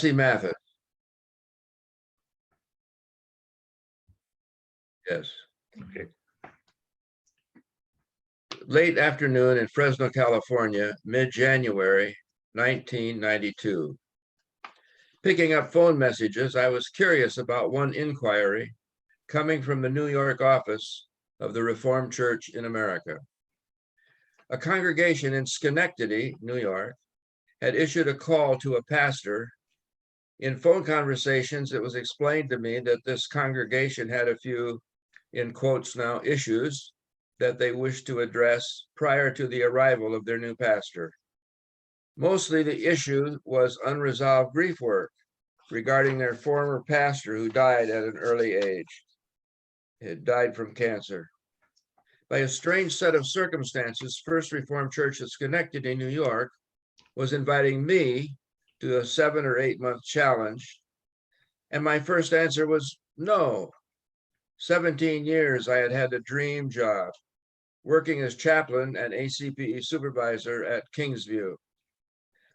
Mathis. Yes. Okay. Late afternoon in Fresno, California, mid-January 1992. Picking up phone messages, I was curious about one inquiry coming from the New York office of the Reformed Church in America. A congregation in Schenectady, New York, had issued a call to a pastor. In phone conversations, it was explained to me that this congregation had a few, in quotes now, issues that they wished to address prior to the arrival of their new pastor. Mostly the issue was unresolved grief work regarding their former pastor who died at an early age. He had died from cancer. By a strange set of circumstances, First Reformed Church of Schenectady, New York, was inviting me to a 7 or 8 month challenge. And my first answer was no. 17 years I had had a dream job, working as chaplain and ACPE supervisor at Kingsview,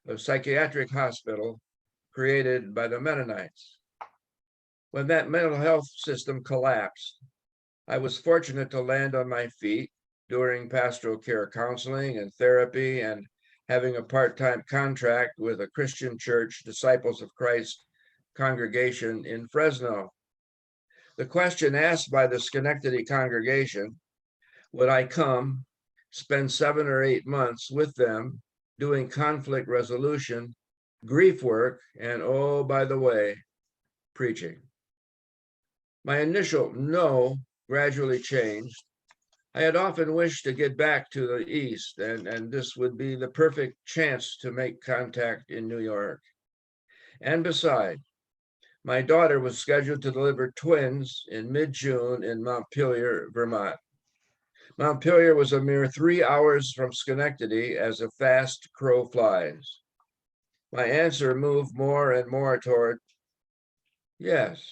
a psychiatric hospital created by the Mennonites. When that mental health system collapsed, I was fortunate to land on my feet during pastoral care counseling and therapy and having a part-time contract with a Christian church, Disciples of Christ congregation in Fresno. The question asked by the Schenectady congregation, would I come, spend 7 or 8 months with them doing conflict resolution, grief work, and oh, by the way, preaching. My initial no gradually changed. I had often wished to get back to the East, and this would be the perfect chance to make contact in New York. And besides, my daughter was scheduled to deliver twins in mid-June in Montpelier, Vermont. Montpelier was a mere 3 hours from Schenectady as a fast crow flies. My answer moved more and more toward yes.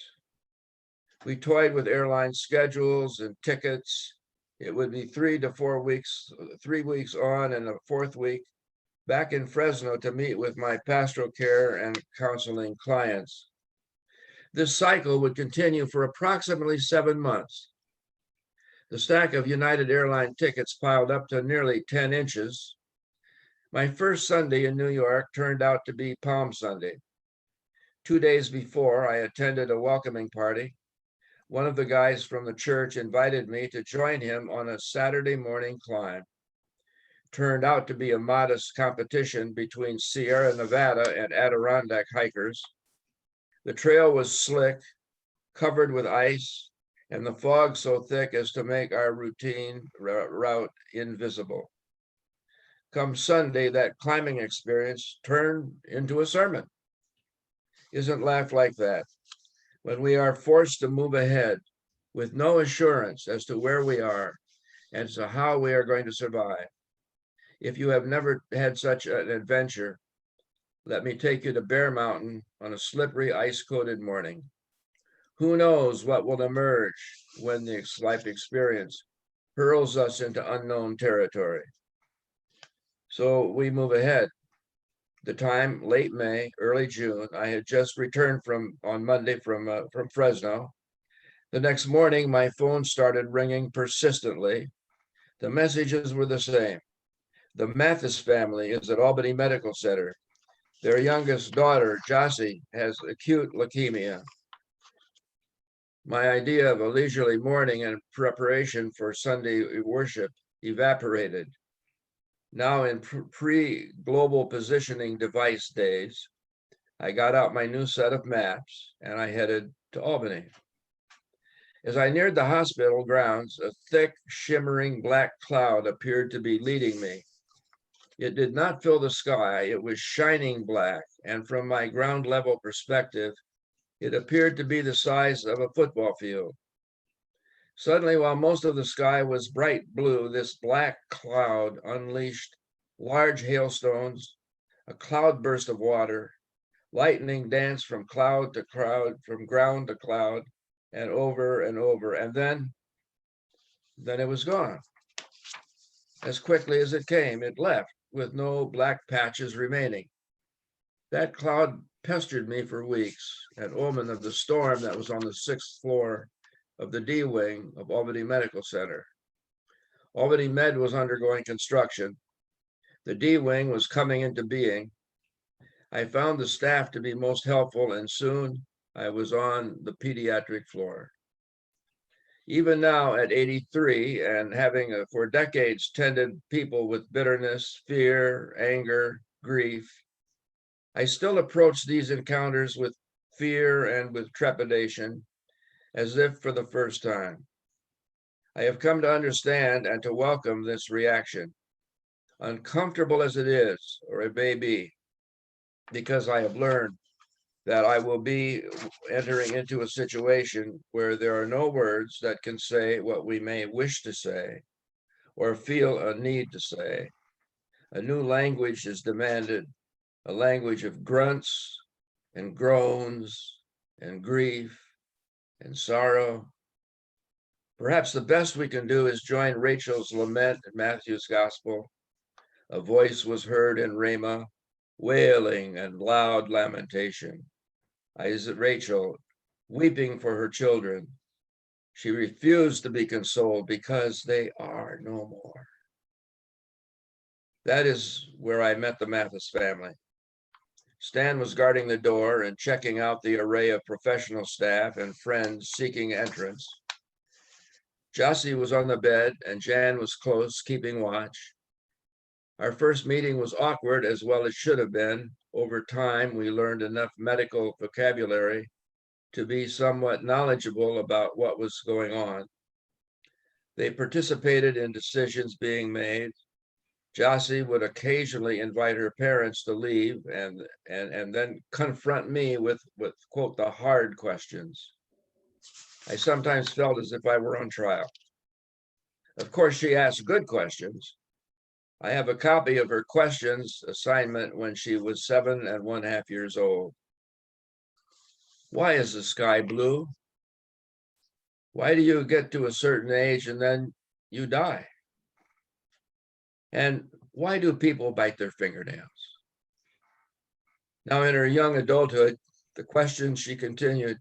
We toyed with airline schedules and tickets. It would be 3 to 4 weeks, 3 weeks on and a fourth week back in Fresno to meet with my pastoral care and counseling clients. This cycle would continue for approximately 7 months. The stack of United Airline tickets piled up to nearly 10 inches. My first Sunday in New York turned out to be Palm Sunday. 2 days before, I attended a welcoming party. One of the guys from the church invited me to join him on a Saturday morning climb. Turned out to be a modest competition between Sierra Nevada and Adirondack hikers. The trail was slick, covered with ice, and the fog so thick as to make our routine route invisible. Come Sunday, that climbing experience turned into a sermon. Isn't life like that? When we are forced to move ahead with no assurance as to where we are and to how we are going to survive. If you have never had such an adventure, let me take you to Bear Mountain on a slippery, ice-coated morning. Who knows what will emerge when the life experience hurls us into unknown territory. So we move ahead. The time, late May, early June. I had just returned on Monday from Fresno. The next morning, my phone started ringing persistently. The messages were the same. The Mathis family is at Albany Medical Center. Their youngest daughter, Josie, has acute leukemia. My idea of a leisurely morning in preparation for Sunday worship evaporated. Now in pre-global positioning device days, I got out my new set of maps and I headed to Albany. As I neared the hospital grounds, a thick, shimmering black cloud appeared to be leading me. It did not fill the sky, it was shining black, and from my ground level perspective, it appeared to be the size of a football field. Suddenly, while most of the sky was bright blue, this black cloud unleashed large hailstones, a cloudburst of water, lightning danced from cloud to cloud, from ground to cloud, and over, and then it was gone. As quickly as it came, it left with no black patches remaining. That cloud pestered me for weeks, an omen of the storm that was on the 6th floor of the D wing of Albany Medical Center. Albany Med was undergoing construction. The D wing was coming into being. I found the staff to be most helpful, and soon I was on the pediatric floor. Even now at 83 and having for decades tended people with bitterness, fear, anger, grief, I still approach these encounters with fear and with trepidation, as if for the first time. I have come to understand and to welcome this reaction, uncomfortable as it is, or it may be, because I have learned that I will be entering into a situation where there are no words that can say what we may wish to say or feel a need to say. A new language is demanded, a language of grunts and groans and grief and sorrow. Perhaps the best we can do is join Rachel's lament in Matthew's gospel. A voice was heard in Ramah, wailing and loud lamentation. Rachel, weeping for her children. She refused to be consoled because they are no more. That is where I met the Mathis family. Stan was guarding the door and checking out the array of professional staff and friends seeking entrance. Josie was on the bed and Jan was close, keeping watch. Our first meeting was awkward, as well as should have been. Over time, we learned enough medical vocabulary to be somewhat knowledgeable about what was going on. They participated in decisions being made. Josie would occasionally invite her parents to leave and then confront me with quote, the hard questions. I sometimes felt as if I were on trial. Of course, she asked good questions. I have a copy of her questions assignment when she was 7½ years old. Why is the sky blue? Why do you get to a certain age and then you die? And why do people bite their fingernails? Now, in her young adulthood, the questions she continued.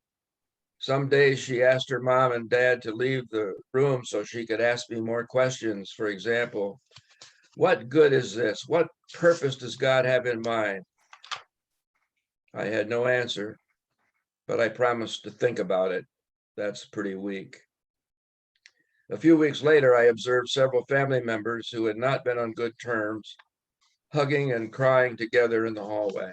Some days she asked her mom and dad to leave the room so she could ask me more questions. For example, what good is this? What purpose does God have in mind? I had no answer, but I promised to think about it. That's pretty weak. A few weeks later, I observed several family members who had not been on good terms, hugging and crying together in the hallway.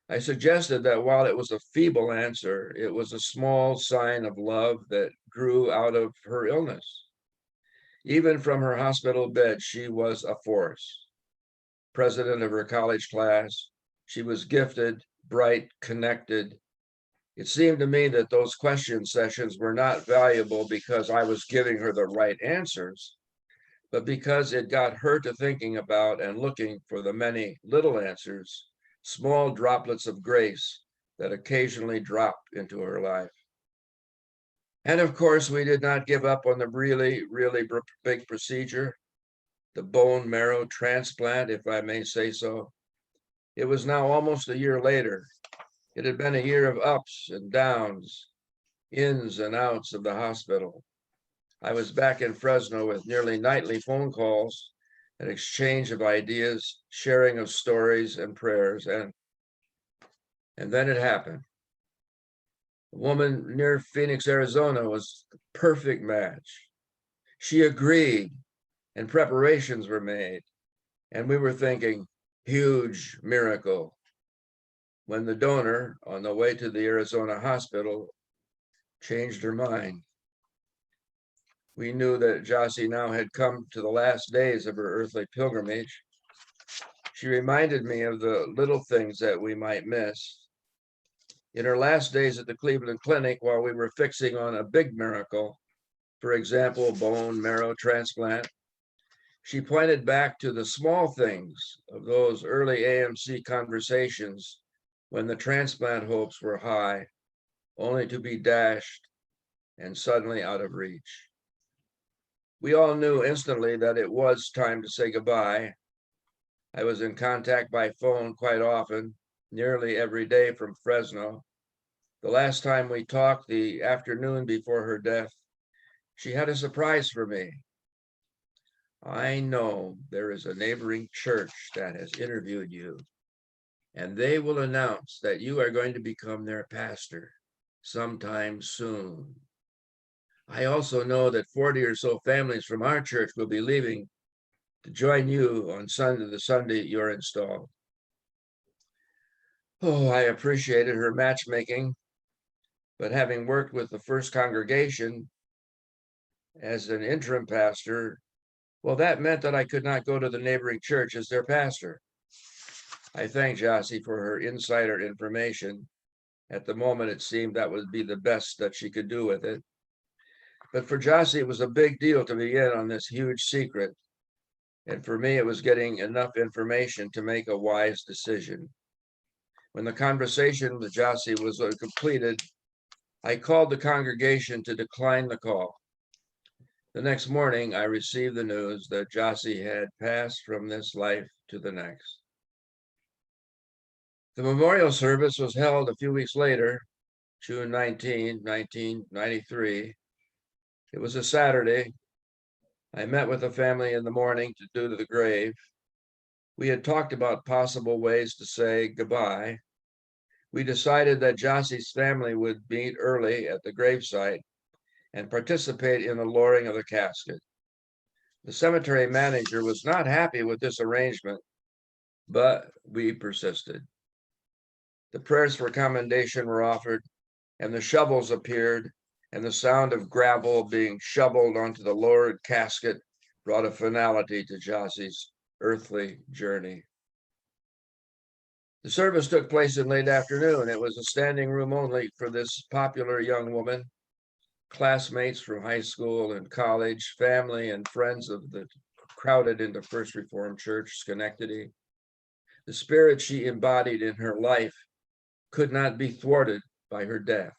I suggested that while it was a feeble answer, it was a small sign of love that grew out of her illness. Even from her hospital bed, she was a force. President of her college class, she was gifted, bright, connected. It seemed to me that those question sessions were not valuable because I was giving her the right answers, but because it got her to thinking about and looking for the many little answers, small droplets of grace that occasionally dropped into her life. And of course, we did not give up on the really, really big procedure, the bone marrow transplant, if I may say so. It was now almost a year later. It had been a year of ups and downs, ins and outs of the hospital. I was back in Fresno with nearly nightly phone calls, an exchange of ideas, sharing of stories and prayers, and then it happened. A woman near Phoenix, Arizona was the perfect match. She agreed, and preparations were made, and we were thinking, huge miracle, when the donor, on the way to the Arizona hospital, changed her mind. We knew that Josie now had come to the last days of her earthly pilgrimage. She reminded me of the little things that we might miss. In her last days at the Cleveland Clinic, while we were fixing on a big miracle, for example, bone marrow transplant, she pointed back to the small things of those early AMC conversations when the transplant hopes were high, only to be dashed and suddenly out of reach. We all knew instantly that it was time to say goodbye. I was in contact by phone quite often, nearly every day from Fresno. The last time we talked, the afternoon before her death, she had a surprise for me. I know there is a neighboring church that has interviewed you, and they will announce that you are going to become their pastor sometime soon. I also know that 40 or so families from our church will be leaving to join you on Sunday, the Sunday you're installed. Oh, I appreciated her matchmaking, but having worked with the first congregation as an interim pastor, well, that meant that I could not go to the neighboring church as their pastor. I thank Josie for her insider information. At the moment, it seemed that would be the best that she could do with it. But for Josie, it was a big deal to be in on this huge secret. And for me, it was getting enough information to make a wise decision. When the conversation with Josie was completed, I called the congregation to decline the call. The next morning, I received the news that Josie had passed from this life to the next. The memorial service was held a few weeks later, June 19, 1993. It was a Saturday. I met with the family in the morning to do the grave. We had talked about possible ways to say goodbye. We decided that Josie's family would meet early at the gravesite and participate in the lowering of the casket. The cemetery manager was not happy with this arrangement, but we persisted. The prayers for commendation were offered, and the shovels appeared, and the sound of gravel being shoveled onto the lowered casket brought a finality to Josie's earthly journey. The service took place in late afternoon. It was a standing room only for this popular young woman. Classmates from high school and college, family and friends of the crowded into First Reformed Church, Schenectady. The spirit she embodied in her life could not be thwarted by her death.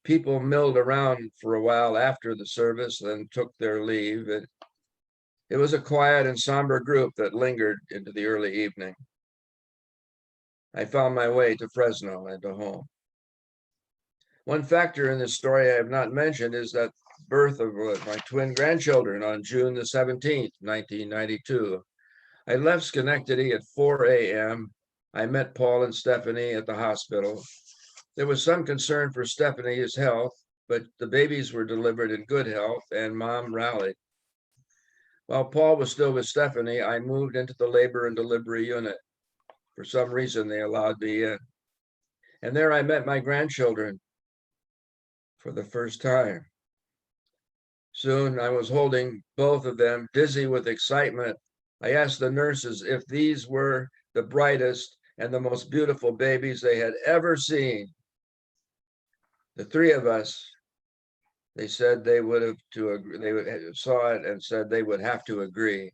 People milled around for a while after the service, then took their leave. It was a quiet and somber group that lingered into the early evening. I found my way to Fresno and to home. One factor in this story I have not mentioned is that birth of my twin grandchildren on June the 17th, 1992. I left Schenectady at 4 a.m. I met Paul and Stephanie at the hospital. There was some concern for Stephanie's health, but the babies were delivered in good health and Mom rallied. While Paul was still with Stephanie, I moved into the labor and delivery unit. For some reason, they allowed me in. And there I met my grandchildren for the first time. Soon I was holding both of them, dizzy with excitement. I asked the nurses if these were the brightest and the most beautiful babies they had ever seen. The three of us, they said they would have to agree. They saw it and said they would have to agree.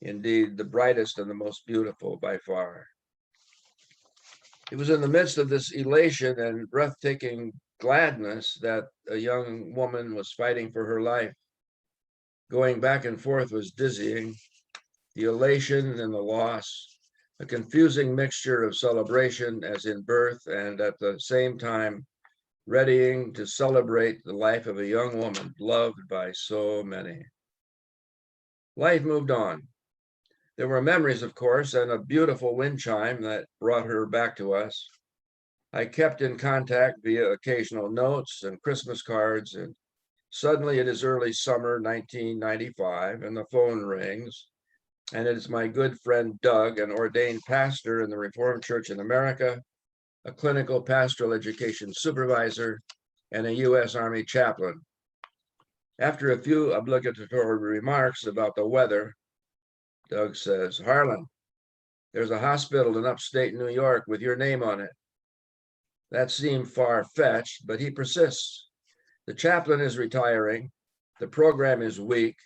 Indeed, the brightest and the most beautiful by far. It was in the midst of this elation and breathtaking gladness that a young woman was fighting for her life. Going back and forth was dizzying. The elation and the loss, a confusing mixture of celebration as in birth, and at the same time, readying to celebrate the life of a young woman loved by so many. Life moved on. There were memories, of course, and a beautiful wind chime that brought her back to us. I kept in contact via occasional notes and Christmas cards, and suddenly it is early summer 1995, and the phone rings, and it is my good friend Doug, an ordained pastor in the Reformed Church in America, a clinical pastoral education supervisor, and a U.S. Army chaplain. After a few obligatory remarks about the weather, Doug says, "Harlan, there's a hospital in upstate New York with your name on it." That seemed far-fetched, but he persists. The chaplain is retiring. The program is weak.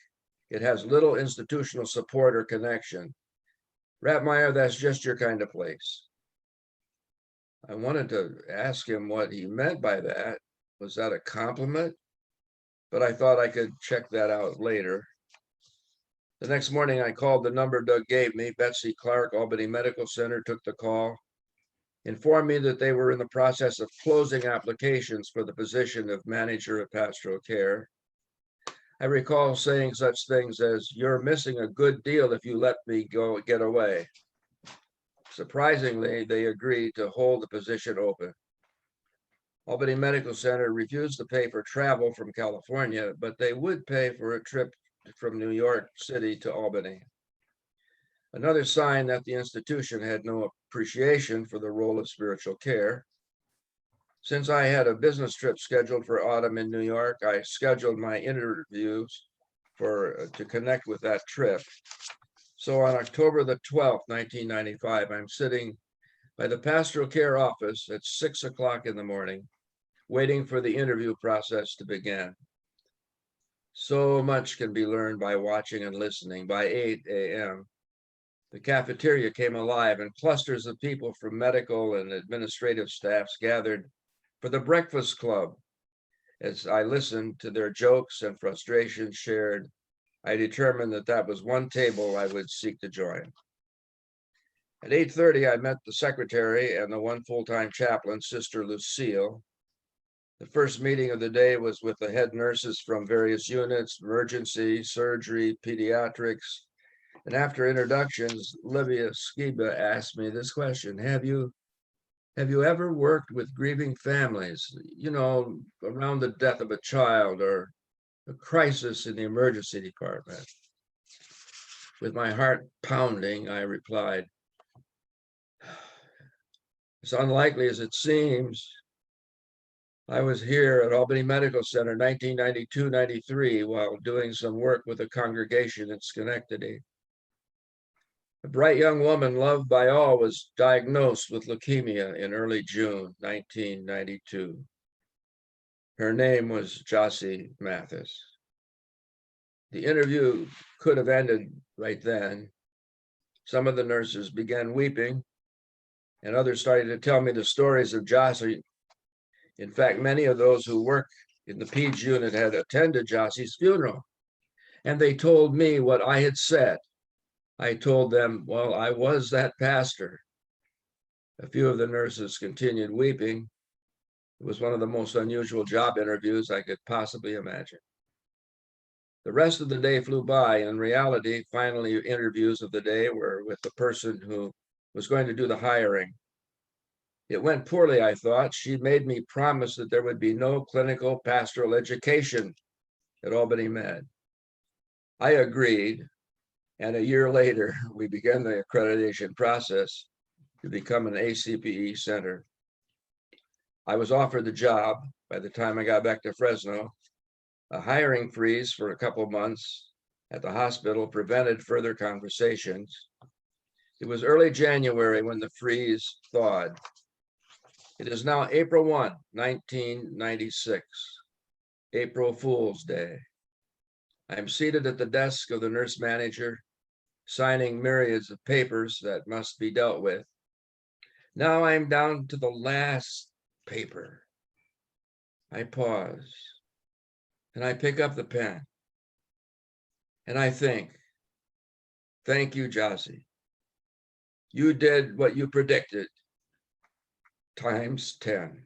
It has little institutional support or connection. Ratmeyer, that's just your kind of place. I wanted to ask him what he meant by that. Was that a compliment? But I thought I could check that out later. The next morning, I called the number Doug gave me. Betsy Clark, Albany Medical Center, took the call, informed me that they were in the process of closing applications for the position of manager of pastoral care. I recall saying such things as, "You're missing a good deal if you let me go get away." Surprisingly, they agreed to hold the position open. Albany Medical Center refused to pay for travel from California, but they would pay for a trip from New York City to Albany. Another sign that the institution had no appreciation for the role of spiritual care. Since I had a business trip scheduled for autumn in New York, I scheduled my interviews to connect with that trip. So on October the 12th, 1995, I'm sitting by the pastoral care office at 6 o'clock in the morning, waiting for the interview process to begin. So much can be learned by watching and listening. By 8 a.m., the cafeteria came alive and clusters of people from medical and administrative staffs gathered for the breakfast club. As I listened to their jokes and frustrations shared, I determined that that was one table I would seek to join. At 8:30, I met the secretary and the one full-time chaplain, Sister Lucille. The first meeting of the day was with the head nurses from various units, emergency, surgery, pediatrics. And after introductions, Livia Skiba asked me this question: Have you ever worked with grieving families, around the death of a child or a crisis in the emergency department? With my heart pounding, I replied, "As unlikely as it seems, I was here at Albany Medical Center 1992-93 while doing some work with a congregation in Schenectady. A bright young woman loved by all was diagnosed with leukemia in early June 1992. Her name was Josie Mathis." The interview could have ended right then. Some of the nurses began weeping, and others started to tell me the stories of Josie. In fact, many of those who work in the PEDS unit had attended Josie's funeral, and they told me what I had said. I told them, well, I was that pastor. A few of the nurses continued weeping. It was one of the most unusual job interviews I could possibly imagine. The rest of the day flew by. In reality, finally, interviews of the day were with the person who was going to do the hiring. It went poorly, I thought. She made me promise that there would be no clinical pastoral education at Albany Med. I agreed, and a year later, we began the accreditation process to become an ACPE center. I was offered the job by the time I got back to Fresno. A hiring freeze for a couple of months at the hospital prevented further conversations. It was early January when the freeze thawed. It is now April 1, 1996, April Fool's Day. I'm seated at the desk of the nurse manager, signing myriads of papers that must be dealt with. Now I'm down to the last paper. I pause and I pick up the pen and I think, thank you, Josie. You did what you predicted, times 10.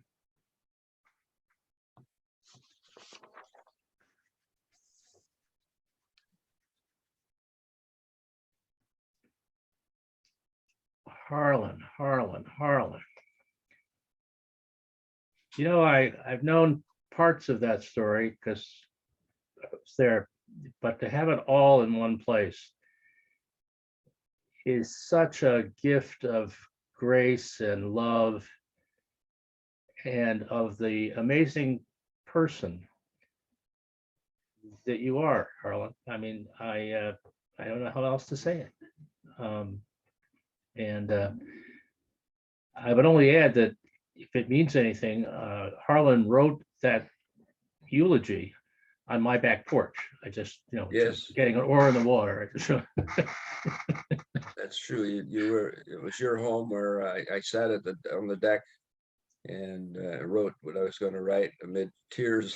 Harlan. I've known parts of that story because it's there, but to have it all in one place is such a gift of grace and love and of the amazing person that you are, Harlan. I mean, I don't know how else to say it. And I would only add that if it means anything, Harlan wrote that eulogy on my back porch. I just, Yes, just getting an oar in the water. that's true. It was your home where I sat on the deck and wrote what I was going to write amid tears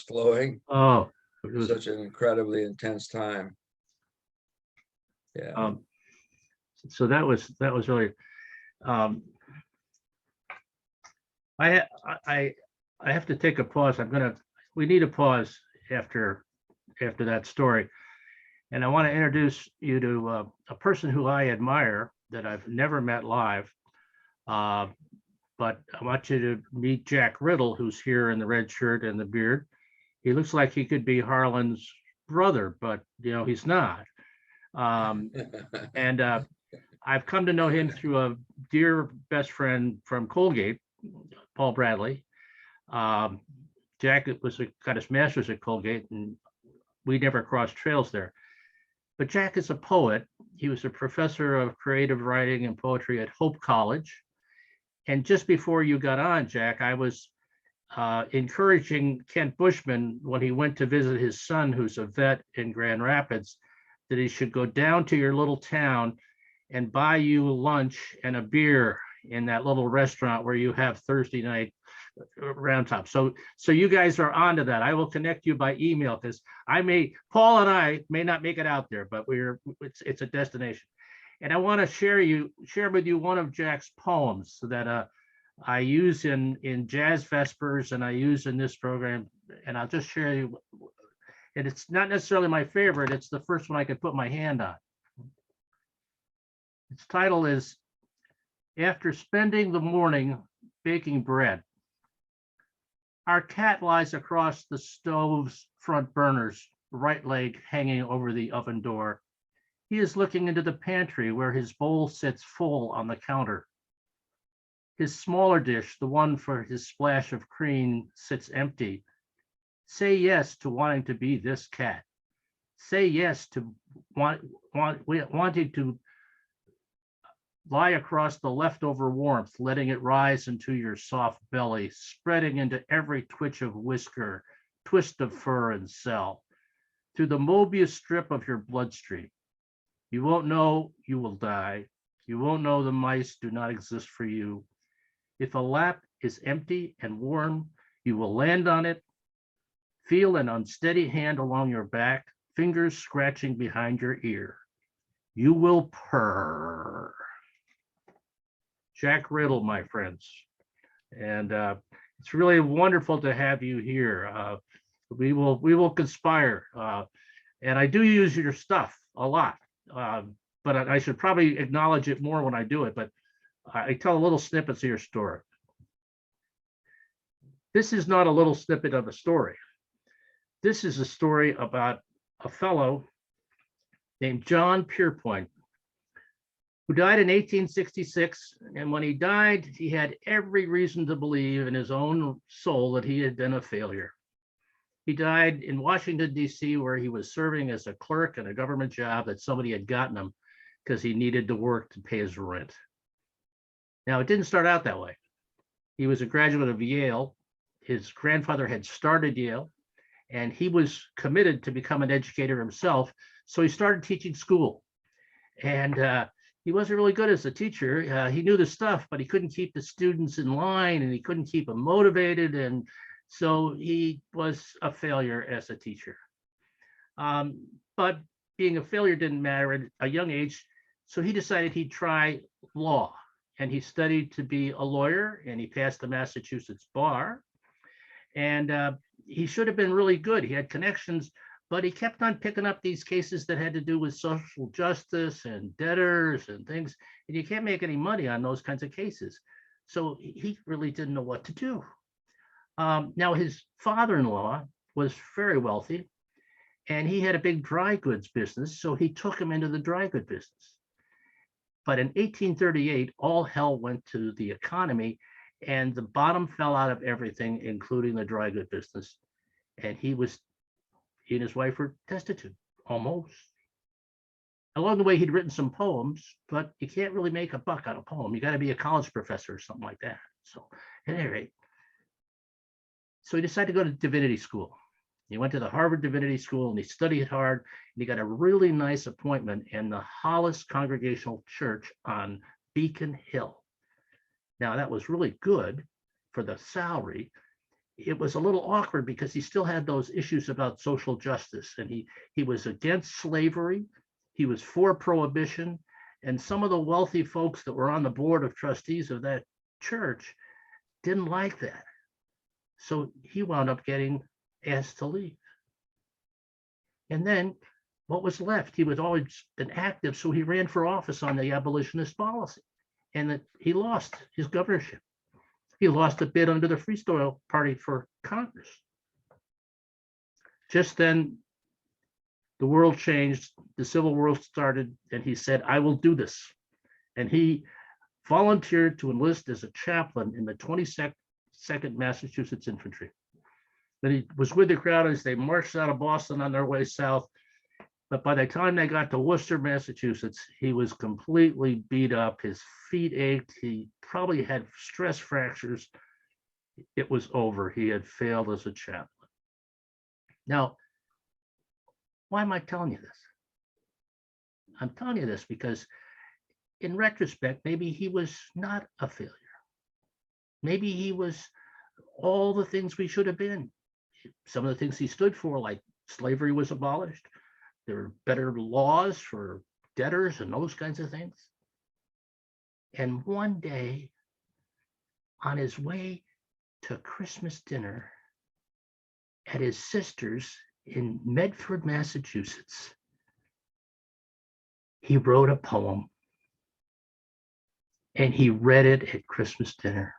flowing. Oh, It was such an incredibly intense time. Yeah. So that was really. Um, I I I have to take a pause. We need a pause after that story, and I want to introduce you to a person who I admire that I've never met live. Uh, but I want you to meet Jack Riddle, who's here in the red shirt and the beard. He looks like he could be Harlan's brother, but he's not. Um, and I've come to know him through a dear best friend from Colgate, Paul Bradley. Um, Jack got his master's at Colgate, and we never crossed trails there. But Jack is a poet. He was a professor of creative writing and poetry at Hope College. And just before you got on, Jack, I was encouraging Kent Busman when he went to visit his son, who's a vet in Grand Rapids, that he should go down to your little town and buy you lunch and a beer in that little restaurant where you have Thursday night round top. So you guys are onto that. I will connect you by email because Paul and I may not make it out there, but it's a destination. And I want to share with you one of Jack's poems that I use in Jazz Vespers and I use in this program. And I'll just share you. And it's not necessarily my favorite. It's the first one I could put my hand on. Its title is After Spending the Morning Baking Bread. Our cat lies across the stove's front burners, right leg hanging over the oven door. He is looking into the pantry where his bowl sits full on the counter. His smaller dish, the one for his splash of cream, sits empty. Say yes to wanting to be this cat. Say yes to wanting to lie across the leftover warmth, letting it rise into your soft belly, spreading into every twitch of whisker, twist of fur and cell, through the Mobius strip of your bloodstream. You won't know you will die. You won't know the mice do not exist for you. If a lap is empty and warm, you will land on it, feel an unsteady hand along your back, fingers scratching behind your ear. You will purr. Jack Riddle, my friends. And it's really wonderful to have you here. We will conspire. And I do use your stuff a lot. But I should probably acknowledge it more when I do it. But I tell a little snippets of your story. This is not a little snippet of a story. This is a story about a fellow named John Pierpoint, who died in 1866. And when he died, he had every reason to believe in his own soul that he had been a failure. He died in Washington, D.C., where he was serving as a clerk in a government job that somebody had gotten him because he needed to work to pay his rent. Now, it didn't start out that way. He was a graduate of Yale. His grandfather had started Yale, and he was committed to become an educator himself. So he started teaching school. And he wasn't really good as a teacher. He knew the stuff, but he couldn't keep the students in line, and he couldn't keep them motivated. And so he was a failure as a teacher. But being a failure didn't matter at a young age. So he decided he'd try law. And he studied to be a lawyer, and he passed the Massachusetts bar. And he should have been really good. He had connections, but he kept on picking up these cases that had to do with social justice and debtors and things. And you can't make any money on those kinds of cases. So he really didn't know what to do. Now, his father-in-law was very wealthy, and he had a big dry goods business. So he took him into the dry good business. But in 1838, all hell went to the economy, and the bottom fell out of everything, including the dry good business. And he and his wife were destitute, almost. Along the way, he'd written some poems, but you can't really make a buck on a poem. You got to be a college professor or something like that. So at any rate, so he decided to go to divinity school. He went to the Harvard Divinity School, and he studied hard, and he got a really nice appointment in the Hollis Congregational Church on Beacon Hill. Now, that was really good for the salary. It was a little awkward because he still had those issues about social justice, and he was against slavery. He was for prohibition. And some of the wealthy folks that were on the board of trustees of that church didn't like that. So he wound up getting asked to leave. And then what was left? He was always been active, so he ran for office on the abolitionist policy. And he lost his governorship. He lost a bid under the Free Soil Party for Congress. Just then, the world changed, the Civil War started, and he said, I will do this. And he volunteered to enlist as a chaplain in the 22nd Massachusetts Infantry. Then he was with the crowd as they marched out of Boston on their way south. But by the time they got to Worcester, Massachusetts, he was completely beat up. His feet ached. He probably had stress fractures. It was over. He had failed as a chaplain. Now, why am I telling you this? I'm telling you this because in retrospect, maybe he was not a failure. Maybe he was all the things we should have been. Some of the things he stood for, like slavery was abolished. There were better laws for debtors and those kinds of things. And one day, on his way to Christmas dinner at his sister's in Medford, Massachusetts, he wrote a poem and he read it at Christmas dinner.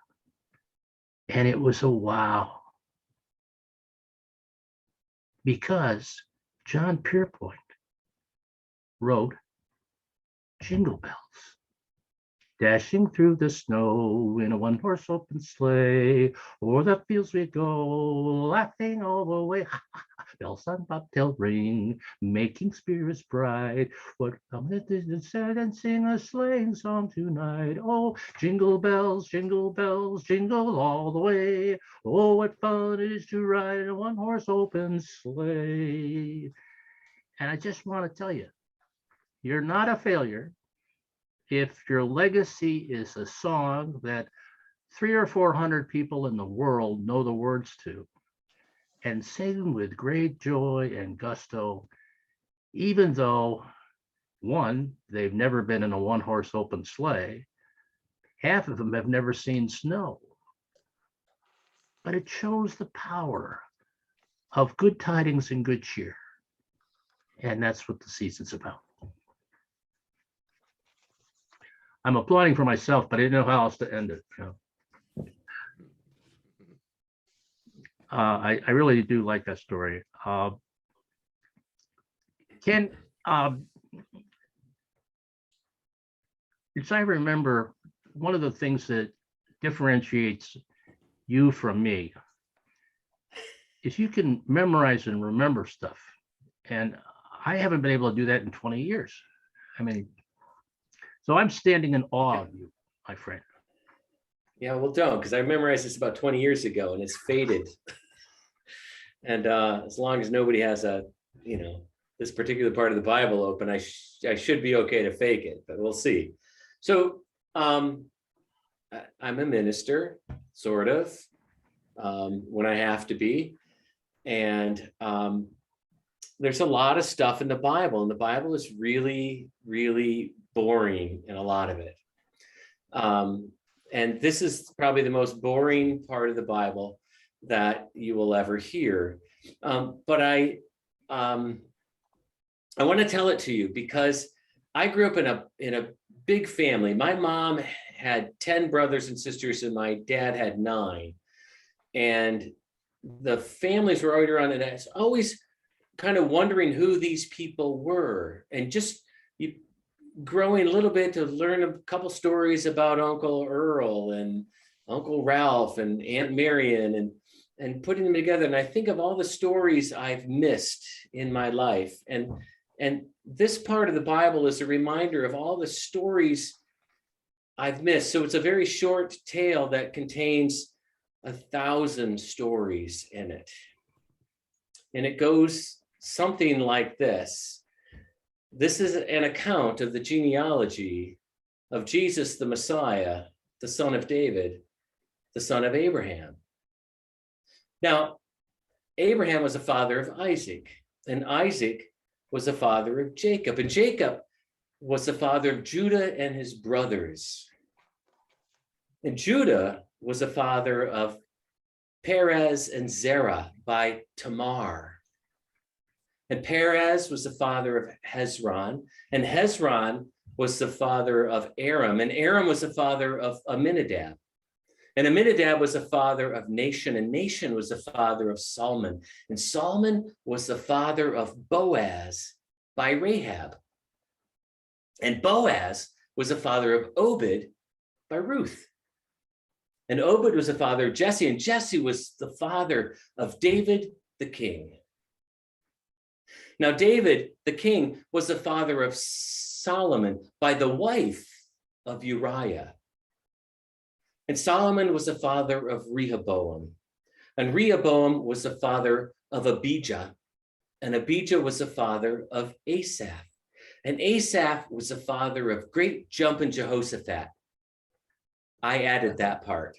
And it was a wow. Because John Pierpont wrote Jingle Bells. Dashing through the snow in a one-horse open sleigh, o'er the fields we go, laughing all the way. Bells on bobtail ring, making spirits bright. What come to set and sing a sleighing song tonight? Oh, jingle bells, jingle jingle all the way. Oh, what fun it is to ride in a one-horse open sleigh. And I just want to tell you, you're not a failure if your legacy is a song that 300 or 400 people in the world know the words to and sing with great joy and gusto, even though, one, they've never been in a one-horse open sleigh, half of them have never seen snow. But it shows the power of good tidings and good cheer. And that's what the season's about. I'm applauding for myself, but I didn't know how else to end it. You know? I really do like that story. Ken, as I remember, one of the things that differentiates you from me is you can memorize and remember stuff. And I haven't been able to do that in 20 years. I mean, so I'm standing in awe of you, my friend. Yeah, well, don't, because I memorized this about 20 years ago and it's faded. And as long as nobody has this particular part of the Bible open, I should be okay to fake it, but we'll see. So I'm a minister, sort of, when I have to be. And there's a lot of stuff in the Bible, and the Bible is really, really boring in a lot of it. And this is probably the most boring part of the Bible that you will ever hear. But I want to tell it to you because I grew up in a big family. My mom had 10 brothers and sisters, and my dad had 9. And the families were always around, and I was always kind of wondering who these people were, and just growing a little bit to learn a couple stories about Uncle Earl and Uncle Ralph and Aunt Marion and putting them together. And I think of all the stories I've missed in my life. And this part of the Bible is a reminder of all the stories I've missed. So it's a very short tale that contains 1,000 stories in it. And it goes something like this. This is an account of the genealogy of Jesus, the Messiah, the son of David, the son of Abraham. Now, Abraham was the father of Isaac, and Isaac was the father of Jacob, and Jacob was the father of Judah and his brothers. And Judah was the father of Perez and Zerah by Tamar. And Perez was the father of Hezron, and Hezron was the father of Aram, and Aram was the father of Aminadab. And Aminadab was the father of Nahshon, and Nahshon was the father of Salmon, and Salmon was the father of Boaz by Rahab. And Boaz was the father of Obed by Ruth. And Obed was the father of Jesse, and Jesse was the father of David the king. Now, David the king was the father of Solomon by the wife of Uriah. And Solomon was the father of Rehoboam. And Rehoboam was the father of Abijah. And Abijah was the father of Asaph. And Asaph was the father of great jumping Jehoshaphat. I added that part.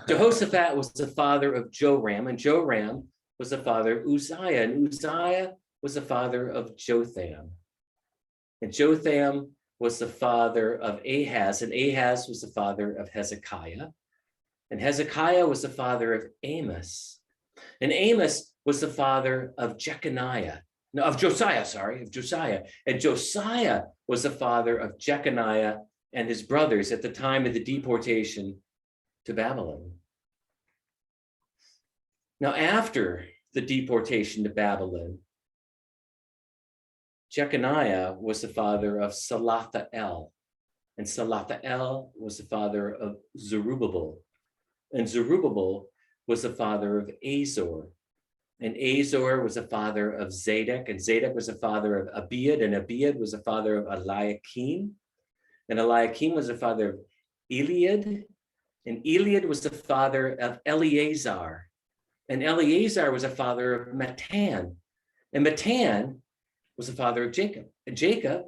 Jehoshaphat was the father of Joram, and Joram was the father of Uzziah, and Uzziah was the father of Jotham. And Jotham was the father of Ahaz, and Ahaz was the father of Hezekiah. And Hezekiah was the father of Amos. And Amos was the father of Josiah. And Josiah was the father of Jeconiah and his brothers at the time of the deportation to Babylon. Now, after the deportation to Babylon, Jeconiah was the father of Salathael, and Salathael was the father of Zerubbabel, and Zerubbabel was the father of Azor, and Azor was the father of Zadok, and Zadok was the father of Abiad, and Abiad was the father of Eliakim, and Eliakim was the father of Eliad, and Eliad was the father of Eleazar, and Eleazar was the father of Matan, and Matan was the father of Jacob, and Jacob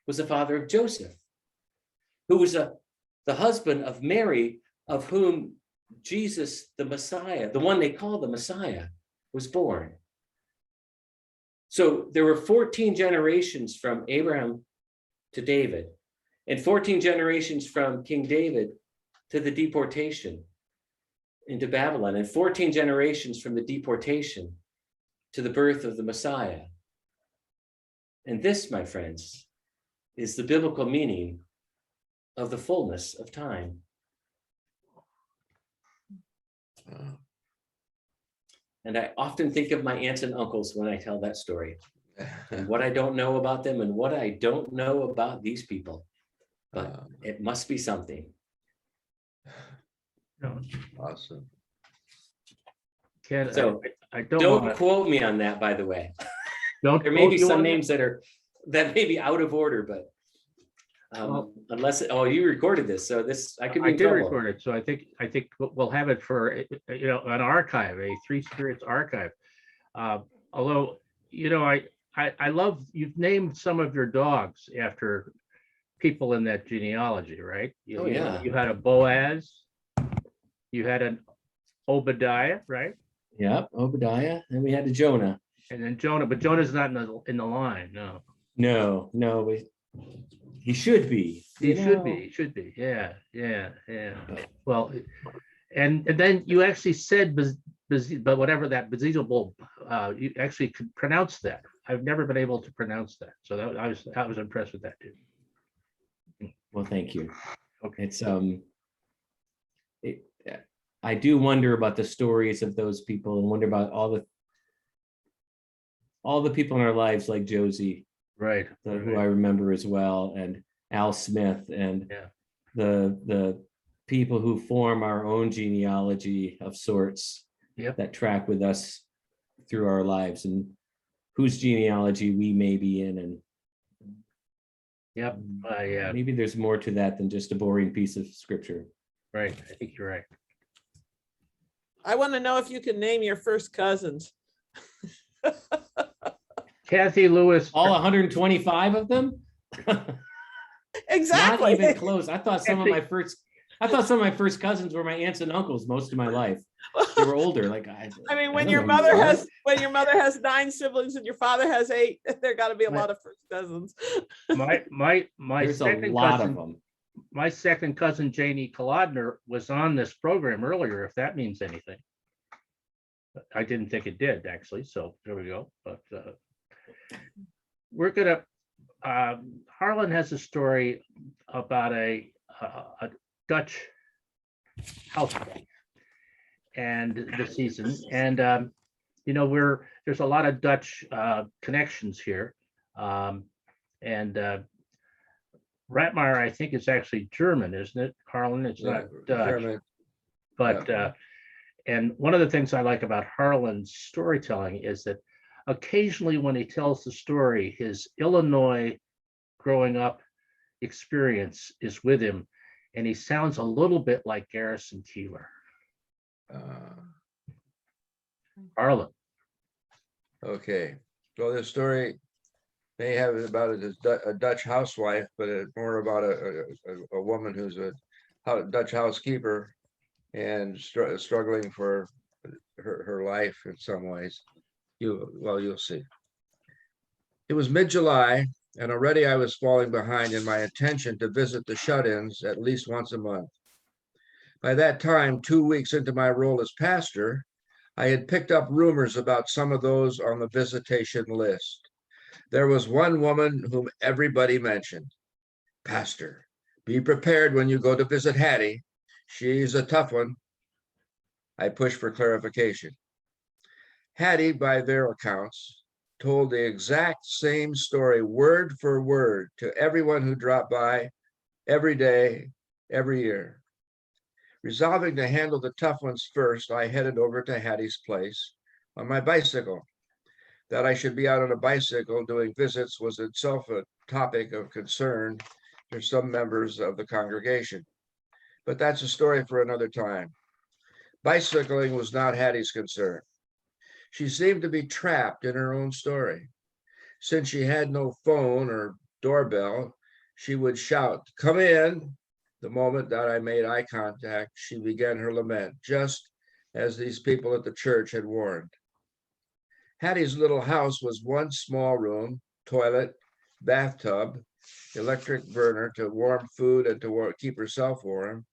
was the father of Joseph, who was the husband of Mary, of whom Jesus, the Messiah, the one they call the Messiah, was born. So there were 14 generations from Abraham to David, and 14 generations from King David to the deportation into Babylon, and 14 generations from the deportation to the birth of the Messiah. And this, my friends, is the biblical meaning of the fullness of time. And I often think of my aunts and uncles when I tell that story, and what I don't know about them and what I don't know about these people, but it must be something. Awesome. So I don't quote me on that, by the way. Don't there may be some names that may be out of order, but unless you recorded this, so this I could be in trouble. Record it, so I think we'll have it for an archive, a Three Spirits archive. Although I love, you've named some of your dogs after people in that genealogy, right? You had a Boaz, you had an Obadiah, right? Yep, Obadiah, and we had a Jonah. And then Jonah, but Jonah's not in the line, no. No, he should be. He should be. Yeah. Well, and then you actually said, but whatever that Bezalel, you actually could pronounce that. I've never been able to pronounce that, so I was impressed with that too. Well, thank you. Okay, it's I do wonder about the stories of those people, and wonder about all the people in our lives, like Josie, right? Who I remember as well, and Al Smith, and the people who form our own genealogy of sorts, that track with us through our lives, and whose genealogy we may be in, and maybe there's more to that than just a boring piece of scripture. Right, I think you're right. I want to know if you can name your first cousins. Kathy Lewis. All 125 of them? Exactly. Not even close. I thought some of my first I thought some of my first cousins were my aunts and uncles most of my life. They were older. Like I mean, I when don't your know who you mother are. has 9 siblings and your father has 8, there got to be a lot of first cousins. My There's a second lot of cousin, them. my second cousin Janie Kolodner was on this program earlier, if that means anything. I didn't think it did, actually, so there we go. But we're gonna, Harlan has a story about a Dutch housewife and the season. And you know, there's a lot of Dutch connections here. And Ratmeyer, I think, is actually German, isn't it, Harlan? It's Yeah, not Dutch. German. But and one of the things I like about Harlan's storytelling is that occasionally when he tells the story, his Illinois growing up experience is with him, and he sounds a little bit like Garrison Keillor. Harlan. Okay, so this story may have it about a Dutch housewife, but it's more about a woman who's a Dutch housekeeper and struggling for her life in some ways. You'll see. It was mid-July, and already I was falling behind in my intention to visit the shut-ins at least once a month. By that time, 2 weeks into my role as pastor, I had picked up rumors about some of those on the visitation list. There was one woman whom everybody mentioned. Pastor, be prepared when you go to visit Hattie. She's a tough one. I pushed for clarification. Hattie, by their accounts, told the exact same story, word for word, to everyone who dropped by every day, every year. Resolving to handle the tough ones first, I headed over to Hattie's place on my bicycle. That I should be out on a bicycle doing visits was itself a topic of concern for some members of the congregation. But that's a story for another time. Bicycling was not Hattie's concern. She seemed to be trapped in her own story. Since she had no phone or doorbell, she would shout, "Come in." The moment that I made eye contact, she began her lament, just as these people at the church had warned. Hattie's little house was one small room, toilet, bathtub, electric burner to warm food and to keep herself warm.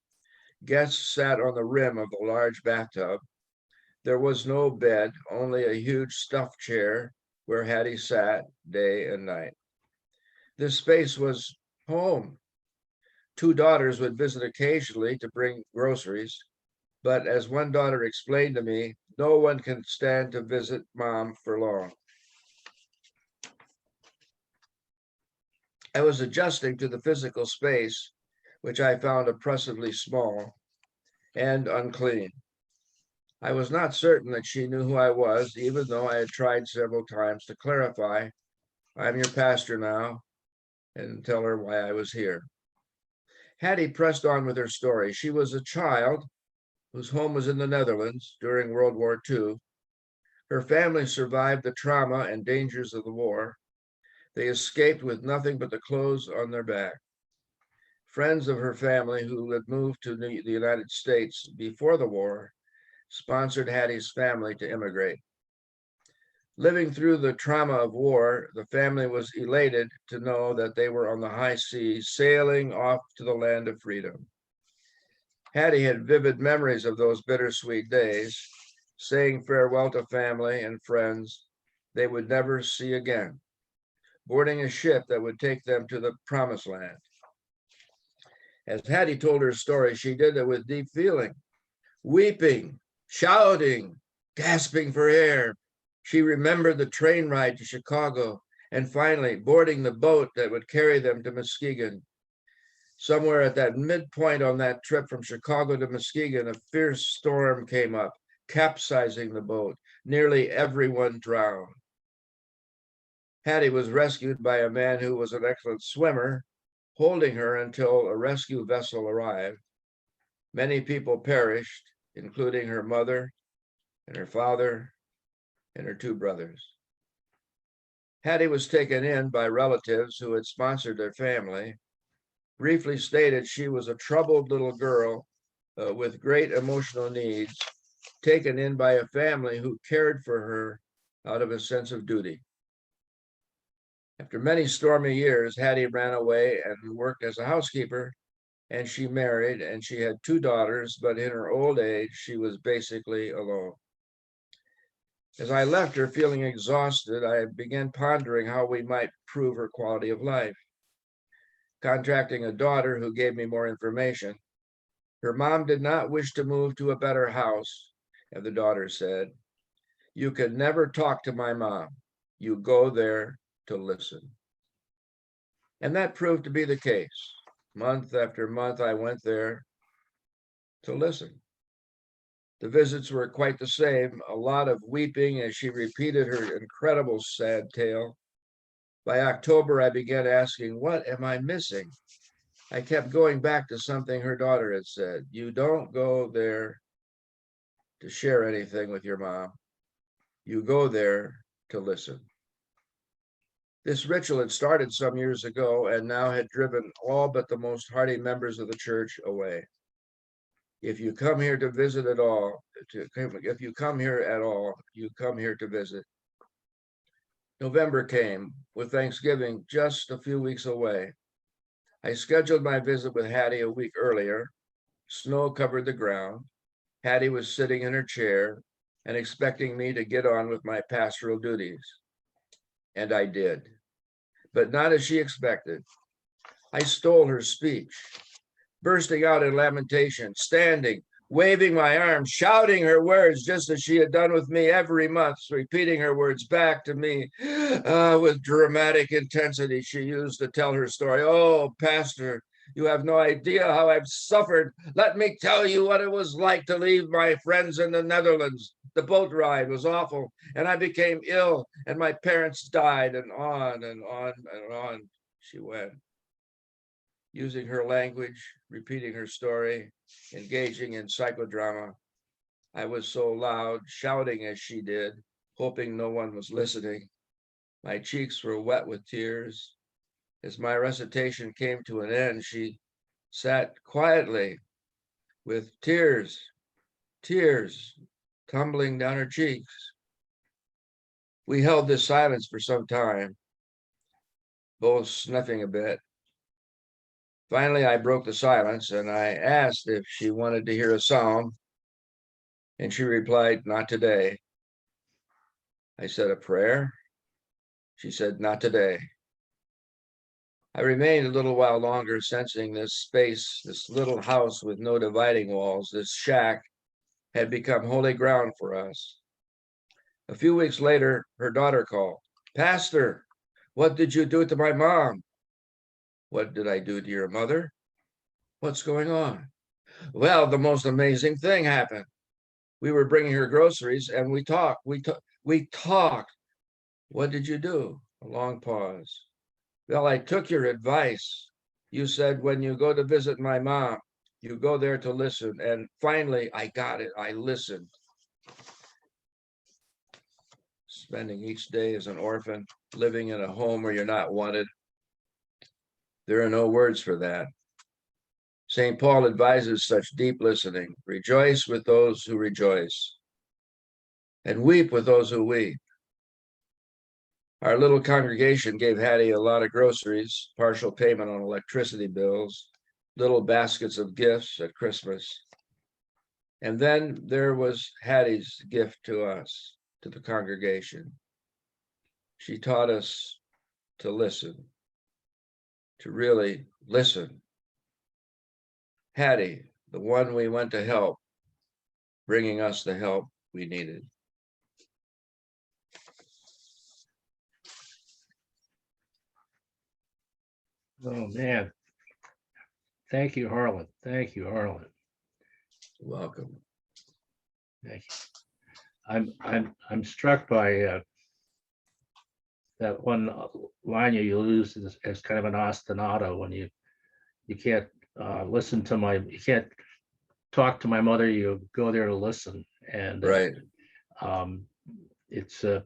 Guests sat on the rim of the large bathtub. There was no bed, only a huge stuffed chair where Hattie sat day and night. This space was home. 2 daughters would visit occasionally to bring groceries, but as one daughter explained to me, no one can stand to visit mom for long. I was adjusting to the physical space, which I found oppressively small and unclean. I was not certain that she knew who I was, even though I had tried several times to clarify, "I'm your pastor now," and tell her why I was here. Hattie pressed on with her story. She was a child whose home was in the Netherlands during World War II. Her family survived the trauma and dangers of the war. They escaped with nothing but the clothes on their back. Friends of her family who had moved to the United States before the war sponsored Hattie's family to immigrate. Living through the trauma of war, the family was elated to know that they were on the high seas, sailing off to the land of freedom. Hattie had vivid memories of those bittersweet days, saying farewell to family and friends they would never see again, boarding a ship that would take them to the promised land. As Hattie told her story, she did it with deep feeling, weeping, shouting, gasping for air. She remembered the train ride to Chicago and finally boarding the boat that would carry them to Muskegon. Somewhere at that midpoint on that trip from Chicago to Muskegon, a fierce storm came up, capsizing the boat. Nearly everyone drowned. Hattie was rescued by a man who was an excellent swimmer, holding her until a rescue vessel arrived. Many people perished, including her mother and her father and her 2 brothers. Hattie was taken in by relatives who had sponsored their family. briefly stated she was a troubled little girl with great emotional needs, taken in by a family who cared for her out of a sense of duty. After many stormy years, Hattie ran away and worked as a housekeeper, and she married, and she had 2 daughters, but in her old age, she was basically alone. As I left her feeling exhausted, I began pondering how we might improve her quality of life. Contacting a daughter who gave me more information, her mom did not wish to move to a better house, and the daughter said, "You can never talk to my mom. You go there to listen." And that proved to be the case. Month after month, I went there to listen. The visits were quite the same, a lot of weeping as she repeated her incredible sad tale. By October, I began asking, what am I missing? I kept going back to something her daughter had said. You don't go there to share anything with your mom. You go there to listen. This ritual had started some years ago and now had driven all but the most hardy members of the church away. If you come here to visit at all, if you come here at all, you come here to visit. November came, with Thanksgiving just a few weeks away. I scheduled my visit with Hattie a week earlier. Snow covered the ground. Hattie was sitting in her chair and expecting me to get on with my pastoral duties. And I did, but not as she expected. I stole her speech, bursting out in lamentation, standing, waving my arms, shouting her words just as she had done with me every month, repeating her words back to me with dramatic intensity she used to tell her story. Oh, Pastor, you have no idea how I've suffered. Let me tell you what it was like to leave my friends in the Netherlands. The boat ride was awful, and I became ill, and my parents died, and on and on and on she went. Using her language, repeating her story, engaging in psychodrama. I was so loud, shouting as she did, hoping no one was listening. My cheeks were wet with tears. As my recitation came to an end, she sat quietly with tears tumbling down her cheeks. We held this silence for some time, both sniffing a bit. Finally, I broke the silence and I asked if she wanted to hear a psalm, and she replied, "Not today." I said, "A prayer?" She said, "Not today." I remained a little while longer, sensing this space, this little house with no dividing walls, this shack had become holy ground for us. A few weeks later, her daughter called. "Pastor, what did you do to my mom?" "What did I do to your mother? What's going on?" "Well, the most amazing thing happened. We were bringing her groceries and we talked. We talked. What did you do?" A long pause. "Well, I took your advice. You said when you go to visit my mom, you go there to listen. And finally, I got it. I listened." Spending each day as an orphan, living in a home where you're not wanted. There are no words for that. St. Paul advises such deep listening. Rejoice with those who rejoice, and weep with those who weep. Our little congregation gave Hattie a lot of groceries, partial payment on electricity bills, little baskets of gifts at Christmas. And then there was Hattie's gift to us, to the congregation. She taught us to listen, to really listen. Hattie, the one we went to help, bringing us the help we needed. Oh, man. Thank you, Harlan. Thank you, Harlan. Welcome. Thank you. I'm struck by that one line you use as kind of an ostinato when you can't listen to you can't talk to my mother, you go there to listen. And Right. It's it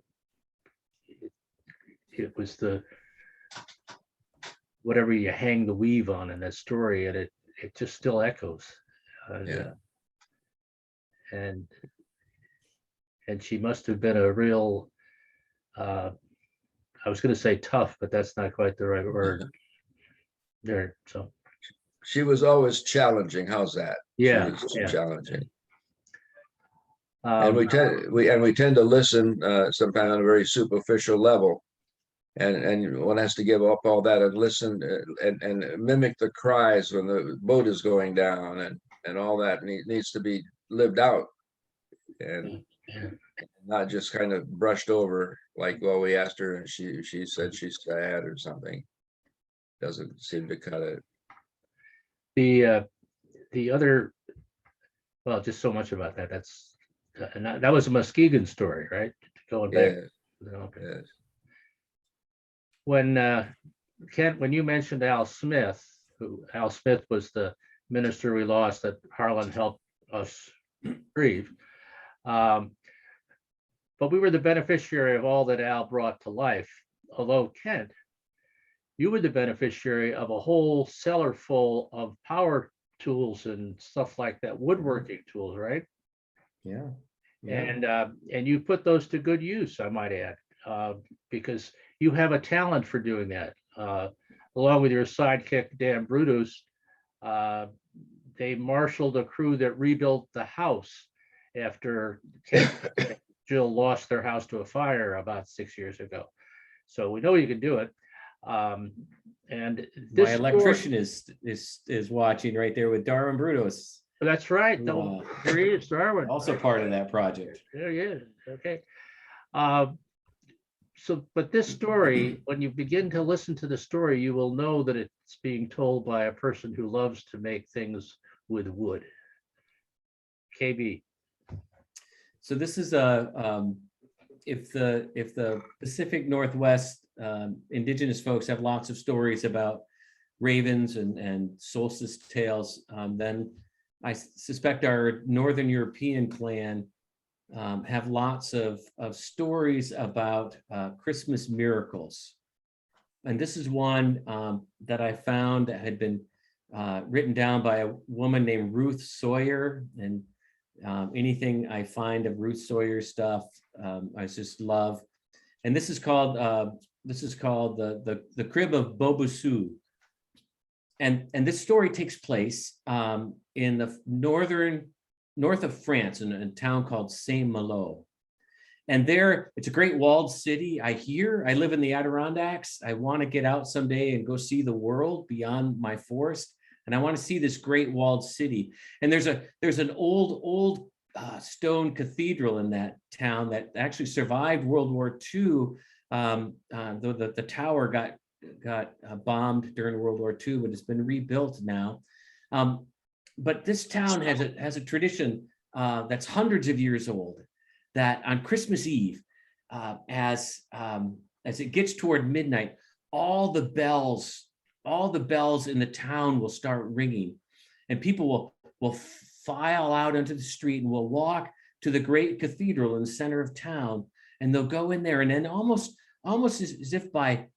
was whatever you hang the weave on in that story, and it just still echoes. Yeah. And she must have been a real, I was going to say tough, but that's not quite the right word. There, so She was always challenging. How's that? She yeah, was yeah. challenging. And we Um, tend to listen sometimes on a very superficial level, and one has to give up all that and listen and mimic the cries when the boat is going down, and all that needs to be lived out and yeah. not just kind of brushed over like, well, we asked her and she said she's sad or something. Doesn't seem to cut it. The other, well, just so much about that. That's and that was a Muskegon story, right? Going back. Yeah, Okay. yes. When Kent, when you mentioned Al Smith, Al Smith was the minister we lost that Harlan helped us grieve. But we were the beneficiary of all that Al brought to life. Although Kent, you were the beneficiary of a whole cellar full of power tools and stuff like that, woodworking tools, right? Yeah. Yeah. And you put those to good use, I might add, because you have a talent for doing that. Along with your sidekick Dan Brutus, they marshaled a crew that rebuilt the house after Jill lost their house to a fire about 6 years ago. So we know you can do it. And this My electrician is watching right there with Darwin Brutus, that's right. Wow. There he is, Darwin. also part of that project. There he is. Okay. So, but this story, when you begin to listen to the story, you will know that it's being told by a person who loves to make things with wood. KB. So this is if the Pacific Northwest indigenous folks have lots of stories about ravens and solstice tales, then I suspect our Northern European clan have lots of stories about Christmas miracles. And this is one that I found that had been written down by a woman named Ruth Sawyer. And anything I find of Ruth Sawyer stuff, I just love. And this is called the Crib of Bobusu. And this story takes place in the north of France in a town called Saint-Malo. And there, it's a great walled city. I live in the Adirondacks. I want to get out someday and go see the world beyond my forest. And I want to see this great walled city. And there's an old stone cathedral in that town that actually survived World War II. Though the tower got bombed during World War II, but it's been rebuilt now. But this town has a tradition that's hundreds of years old, that on Christmas Eve, as it gets toward midnight, all the bells in the town will start ringing, and people will file out into the street and will walk to the great cathedral in the center of town, and they'll go in there, and then almost as if by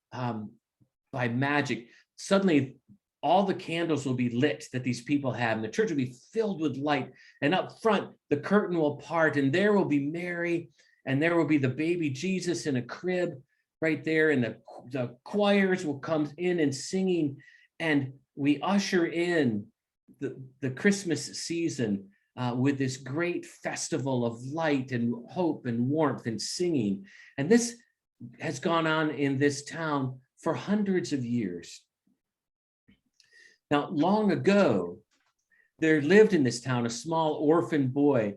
magic, suddenly all the candles will be lit that these people have, and the church will be filled with light. And up front, the curtain will part, and there will be Mary, and there will be the baby Jesus in a crib right there, and the choirs will come in and singing, and we usher in the Christmas season with this great festival of light and hope and warmth and singing. And this has gone on in this town for hundreds of years. Now, long ago, there lived in this town a small orphan boy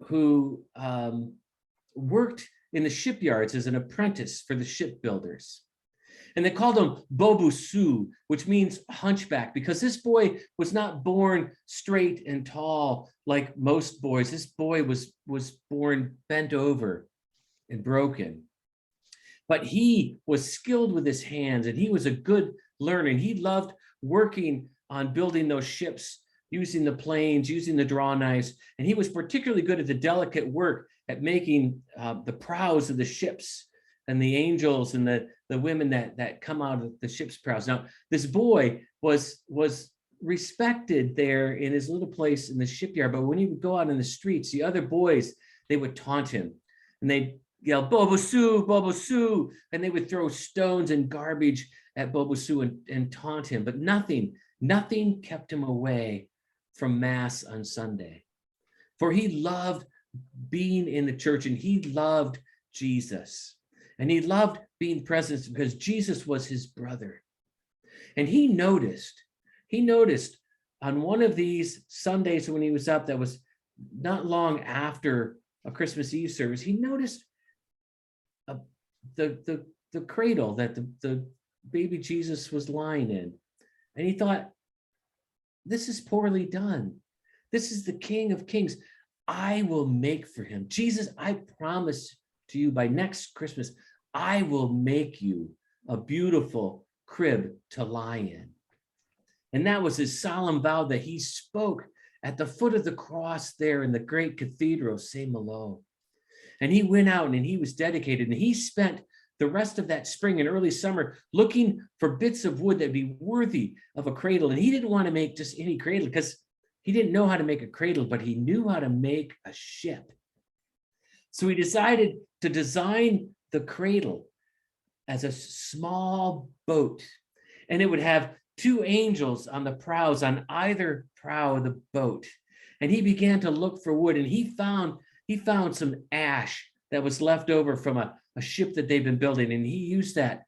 who worked in the shipyards as an apprentice for the shipbuilders. And they called him Bobusu, which means hunchback, because this boy was not born straight and tall like most boys. This boy was born bent over and broken. But he was skilled with his hands, and he was a good learner. He loved working on building those ships, using the planes, using the draw knives. And he was particularly good at the delicate work at making the prows of the ships and the angels and the women that come out of the ship's prows. Now, this boy was respected there in his little place in the shipyard, but when he would go out in the streets, the other boys, they would taunt him, and they'd yell, Bobo Sue, and they would throw stones and garbage at Bobo Sue and taunt him, but nothing kept him away from Mass on Sunday. For he loved being in the church, and he loved Jesus, and he loved being present because Jesus was his brother. And he noticed on one of these Sundays when he was up, that was not long after a Christmas Eve service, he noticed the cradle that the baby Jesus was lying in. And he thought, this is poorly done. This is the King of Kings. I will make for him. Jesus, I promise to you by next Christmas, I will make you a beautiful crib to lie in. And that was his solemn vow that he spoke at the foot of the cross there in the great cathedral, Saint-Malo. And he went out and he was dedicated, and he spent the rest of that spring and early summer looking for bits of wood that'd be worthy of a cradle. And he didn't want to make just any cradle because he didn't know how to make a cradle, but he knew how to make a ship. So he decided to design the cradle as a small boat, and it would have 2 angels on the prows on either prow of the boat. And he began to look for wood, and he found some ash that was left over from a ship that they've been building, and he used that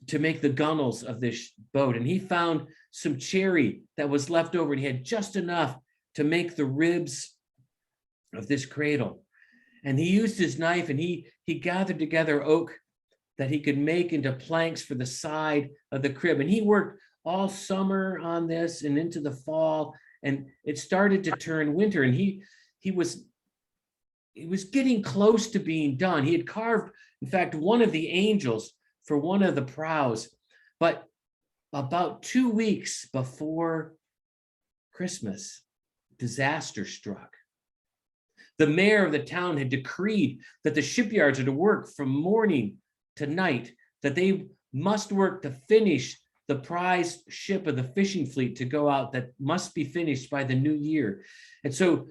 to make the gunnels of this boat. And he found some cherry that was left over, and he had just enough to make the ribs of this cradle. And he used his knife, and he gathered together oak that he could make into planks for the side of the crib. And he worked all summer on this and into the fall, and it started to turn winter, and he was getting close to being done. He had carved, in fact, one of the angels for one of the prows, but about 2 weeks before Christmas, disaster struck. The mayor of the town had decreed that the shipyards are to work from morning to night, that they must work to finish the prize ship of the fishing fleet to go out that must be finished by the new year. And so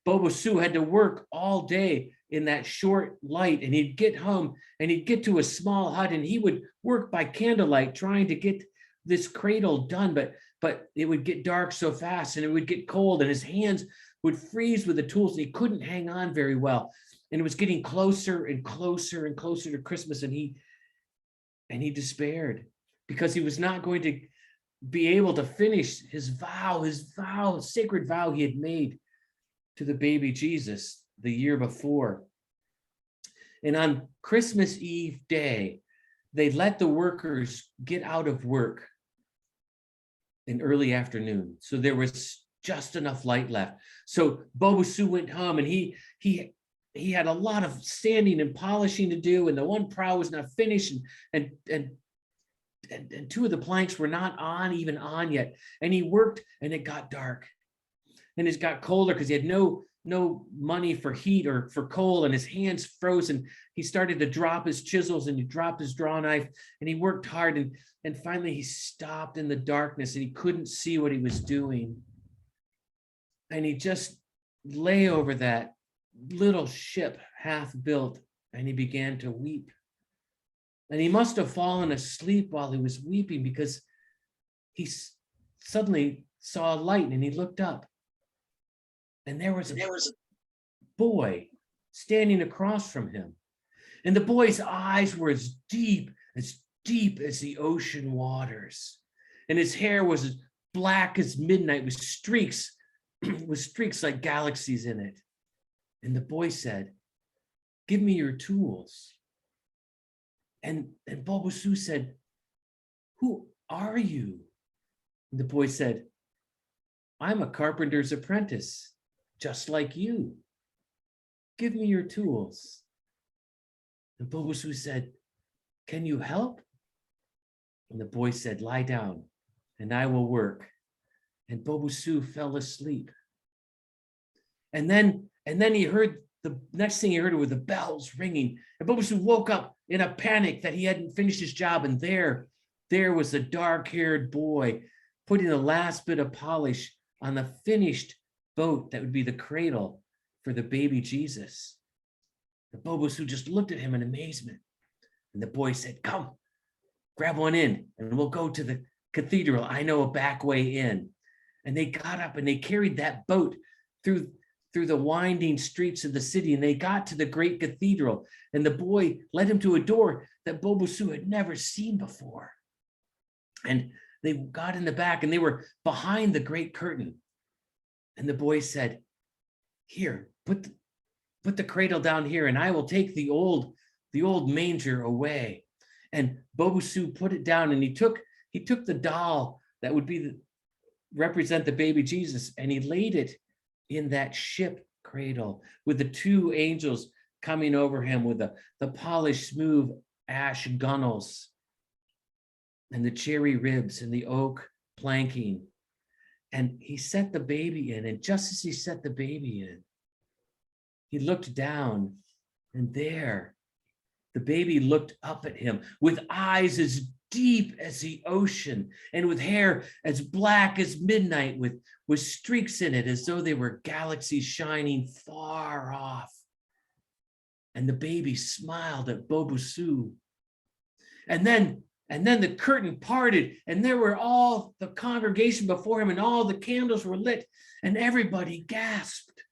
Bobo Sue had to work all day in that short light, and he'd get home and he'd get to a small hut, and he would work by candlelight trying to get this cradle done, but it would get dark so fast, and it would get cold, and his hands would freeze with the tools, and he couldn't hang on very well. And it was getting closer and closer and closer to Christmas, and he despaired because he was not going to be able to finish his sacred vow he had made to the baby Jesus the year before. And on Christmas Eve day, they let the workers get out of work in early afternoon. So there was just enough light left. So Bobo Sue went home, and he had a lot of sanding and polishing to do, and the one prow was not finished, and 2 of the planks were not even on yet. And he worked, and it got dark, and it got colder because he had no money for heat or for coal, and his hands froze, and he started to drop his chisels, and he dropped his draw knife, and he worked hard, and finally he stopped in the darkness, and he couldn't see what he was doing. And he just lay over that little ship half built, and he began to weep. And he must have fallen asleep while he was weeping, because he suddenly saw a light, and he looked up, and there was a boy standing across from him. And the boy's eyes were as deep as the ocean waters. And his hair was as black as midnight with streaks like galaxies in it. And the boy said, "Give me your tools." And Bobo Sue said, "Who are you?" And the boy said, "I'm a carpenter's apprentice, just like you. Give me your tools." And Bobo Sue said, "Can you help?" And the boy said, "Lie down, and I will work." And Bobo Sue fell asleep. And then he heard, the next thing he heard were the bells ringing. And Bobo Sue woke up in a panic that he hadn't finished his job. And there was a dark-haired boy putting the last bit of polish on the finished boat that would be the cradle for the baby Jesus. The Bobosu just looked at him in amazement. And the boy said, come, grab one in and we'll go to the cathedral. I know a back way in. And they got up and they carried that boat through the winding streets of the city, and they got to the great cathedral, and the boy led him to a door that Bobosu had never seen before. And they got in the back and they were behind the great curtain. And the boy said, here, put the cradle down here and I will take the old manger away. And Bobosu put it down, and he took the doll that would be represent the baby Jesus, and he laid it in that ship cradle with the two angels coming over him with the polished smooth ash gunnels and the cherry ribs and the oak planking. And he set the baby in, and just as he set the baby in, he looked down, and there the baby looked up at him with eyes as deep as the ocean and with hair as black as midnight with streaks in it as though they were galaxies shining far off. And the baby smiled at Bobosu. And then the curtain parted, and there were all the congregation before him, and all the candles were lit, and everybody gasped.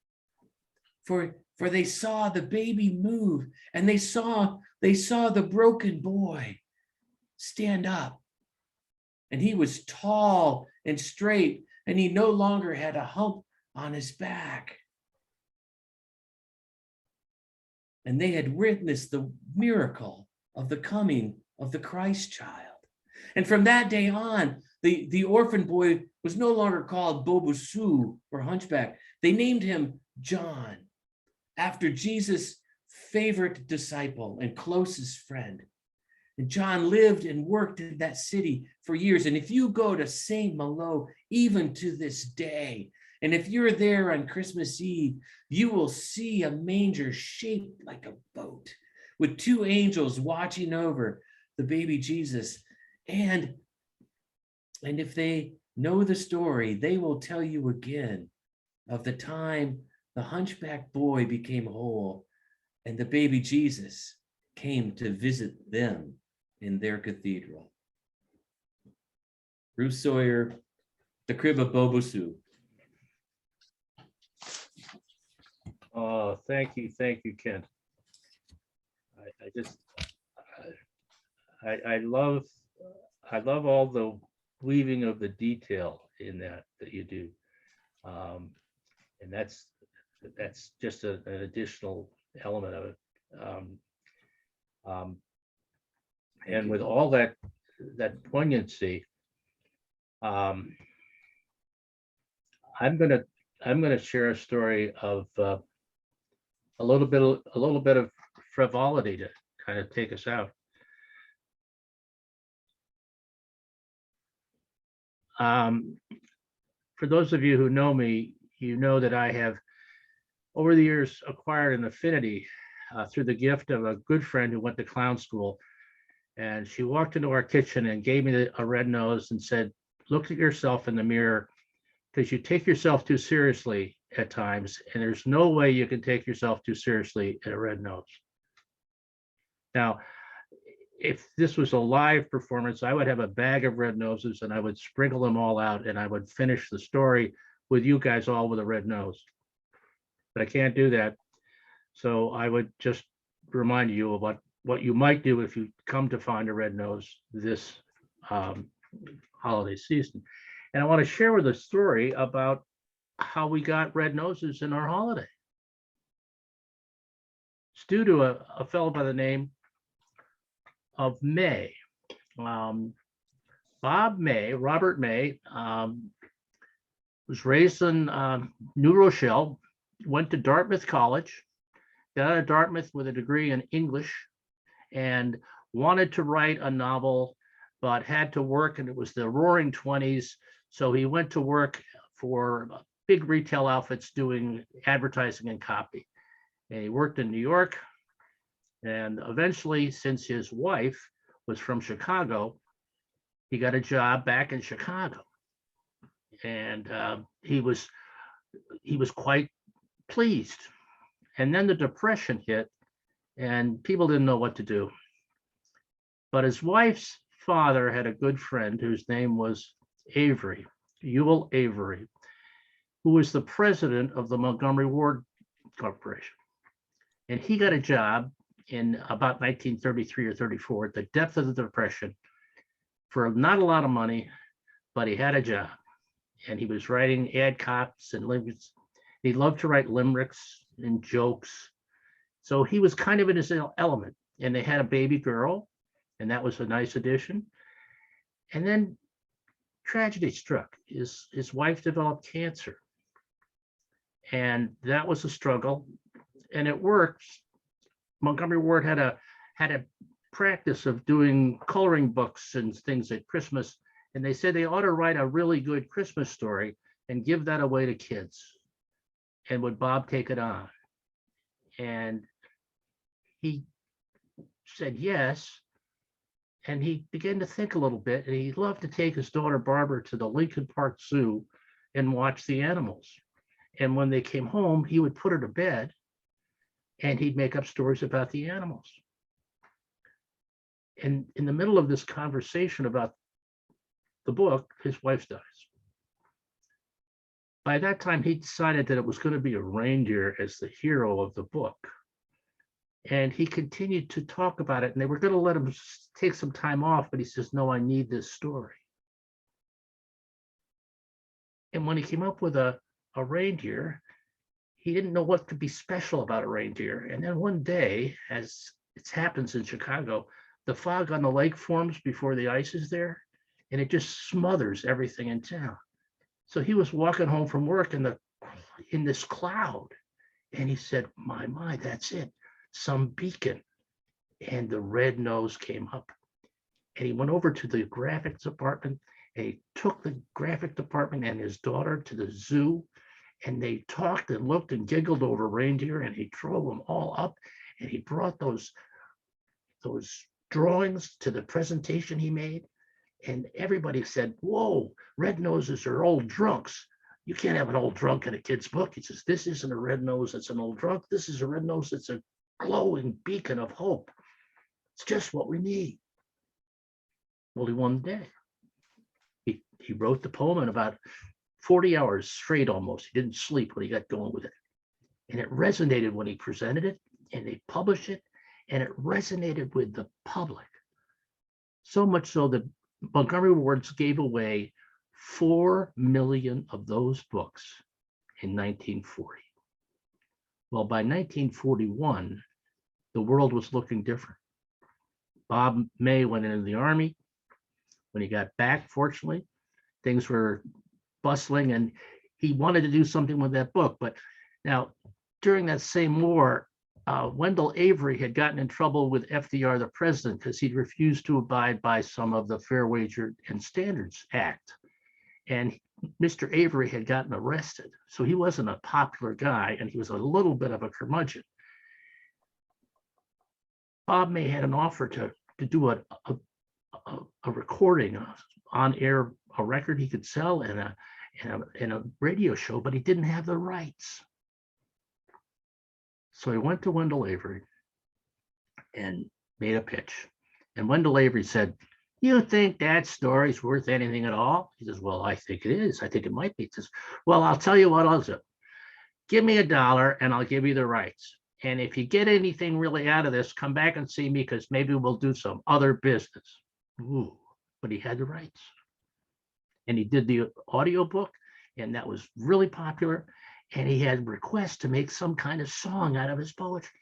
For they saw the baby move, and they saw the broken boy stand up. And he was tall and straight, and he no longer had a hump on his back. And they had witnessed the miracle of the coming of the Christ child. And from that day on, the orphan boy was no longer called Bobosu or Hunchback. They named him John, after Jesus' favorite disciple and closest friend. And John lived and worked in that city for years. And if you go to St. Malo, even to this day, and if you're there on Christmas Eve, you will see a manger shaped like a boat with two angels watching over the baby Jesus. And if they know the story, they will tell you again of the time the hunchback boy became whole and the baby Jesus came to visit them in their cathedral. Ruth Sawyer, The Crib of Bobosu. Oh, thank you, Kent. I love all the weaving of the detail in that you do, and that's just an additional element of it. And with all that poignancy, I'm gonna share a story of a little bit of frivolity to kind of take us out. For those of you who know me, you know that I have over the years acquired an affinity through the gift of a good friend who went to clown school. And she walked into our kitchen and gave me a red nose and said, look at yourself in the mirror, because you take yourself too seriously at times, and there's no way you can take yourself too seriously at a red nose. Now, if this was a live performance, I would have a bag of red noses and I would sprinkle them all out, and I would finish the story with you guys all with a red nose. But I can't do that. So I would just remind you of what you might do if you come to find a red nose this holiday season. And I want to share with a story about how we got red noses in our holiday. It's due to a fellow by the name of May. Robert May, was raised in New Rochelle, went to Dartmouth College, got out of Dartmouth with a degree in English, and wanted to write a novel, but had to work, and it was the roaring 20s. So he went to work for big retail outfits doing advertising and copy. And he worked in New York, And eventually, since his wife was from Chicago, he got a job back in Chicago. And he was quite pleased. And then the Depression hit, and people didn't know what to do. But his wife's father had a good friend whose name was Avery, Ewell Avery, who was the president of the Montgomery Ward Corporation. And he got a job in about 1933 or 34 at the depth of the Depression for not a lot of money, but he had a job. And he was writing ad cops and limericks. He loved to write limericks and jokes. So he was kind of in his element. And they had a baby girl, and that was a nice addition. And then tragedy struck. His wife developed cancer. And that was a struggle. And it worked. Montgomery Ward had a practice of doing coloring books and things at Christmas. And they said they ought to write a really good Christmas story and give that away to kids. And would Bob take it on? And he said yes. And he began to think a little bit. And he loved to take his daughter Barbara to the Lincoln Park Zoo and watch the animals. And when they came home, he would put her to bed and he'd make up stories about the animals. And in the middle of this conversation about the book, his wife dies. By that time, he decided that it was going to be a reindeer as the hero of the book. And he continued to talk about it, and they were going to let him take some time off, but he says, no, I need this story. And when he came up with a reindeer, he didn't know what could be special about a reindeer. And then one day, as it happens in Chicago, the fog on the lake forms before the ice is there, and it just smothers everything in town. So he was walking home from work in this cloud, and he said, my, that's it, some beacon. And the red nose came up. And he went over to the graphics department, and he took the graphic department and his daughter to the zoo, and they talked and looked and giggled over reindeer, and he drove them all up, and he brought those drawings to the presentation he made. And everybody said, whoa, red noses are old drunks. You can't have an old drunk in a kid's book. He says, this isn't a red nose that's an old drunk. This is a red nose that's a glowing beacon of hope. It's just what we need. Only one day. He wrote the poem in about 40 hours straight almost. He didn't sleep when he got going with it. And it resonated when he presented it, and they published it, and it resonated with the public. So much so that Montgomery Ward gave away 4 million of those books in 1940. Well, by 1941, the world was looking different. Bob May went into the Army. When he got back, fortunately, things were bustling, and he wanted to do something with that book. But now, during that same war, Wendell Avery had gotten in trouble with FDR, the president, because he'd refused to abide by some of the Fair Wage and Standards Act. And Mr. Avery had gotten arrested. So he wasn't a popular guy, and he was a little bit of a curmudgeon. Bob May had an offer to do a recording, on air, a record he could sell, and a radio show, but he didn't have the rights. So he went to Wendell Avery and made a pitch. And Wendell Avery said, you think that story's worth anything at all? He says, well, I think it is. I think it might be. He says, well, I'll tell you what I'll do. Give me $1 and I'll give you the rights. And if you get anything really out of this, come back and see me, because maybe we'll do some other business. Ooh, but he had the rights. And he did the audiobook, and that was really popular. And he had requests to make some kind of song out of his poetry.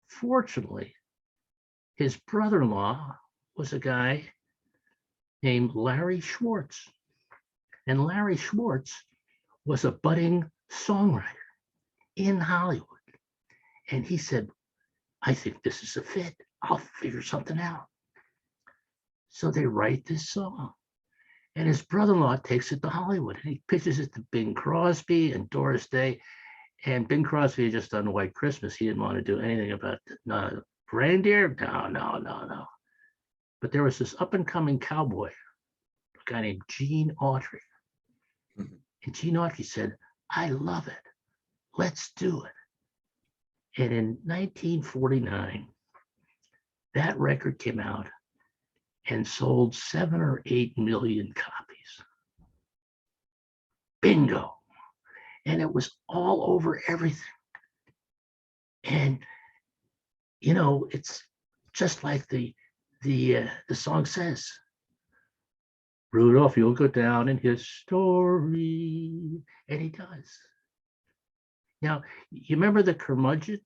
Fortunately, his brother-in-law was a guy named Larry Schwartz. And Larry Schwartz was a budding songwriter in Hollywood. And he said, I think this is a fit. I'll figure something out. So they write this song. And his brother-in-law takes it to Hollywood, and he pitches it to Bing Crosby and Doris Day. And Bing Crosby had just done White Christmas. He didn't want to do anything about reindeer. No. But there was this up and coming cowboy, a guy named Gene Autry. Mhm. And Gene Autry said, I love it. Let's do it. And in 1949, that record came out and sold 7 or 8 million copies. Bingo. And it was all over everything. And, you know, it's just like the song says, Rudolph, you'll go down in history. And he does. Now, you remember the curmudgeon?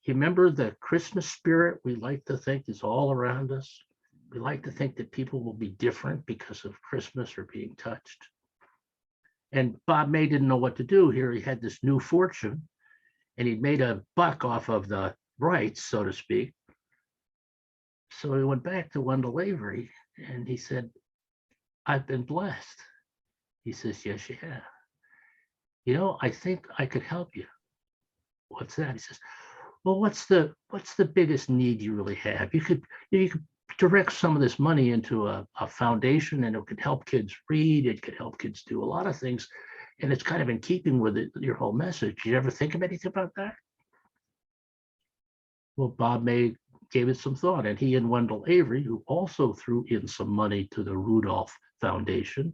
You remember the Christmas spirit we like to think is all around us? We like to think that people will be different because of Christmas or being touched. And Bob May didn't know what to do here. He had this new fortune and he'd made a buck off of the rights, so to speak. So he went back to Wendell Avery and he said, I've been blessed. He says, yes, you have. You know, I think I could help you. What's that? He says, well, what's the biggest need you really have? You could direct some of this money into a foundation and it could help kids read. It could help kids do a lot of things. And it's kind of in keeping with your whole message. You ever think of anything about that? Well, Bob May gave it some thought, and he and Wendell Avery, who also threw in some money to the Rudolph Foundation,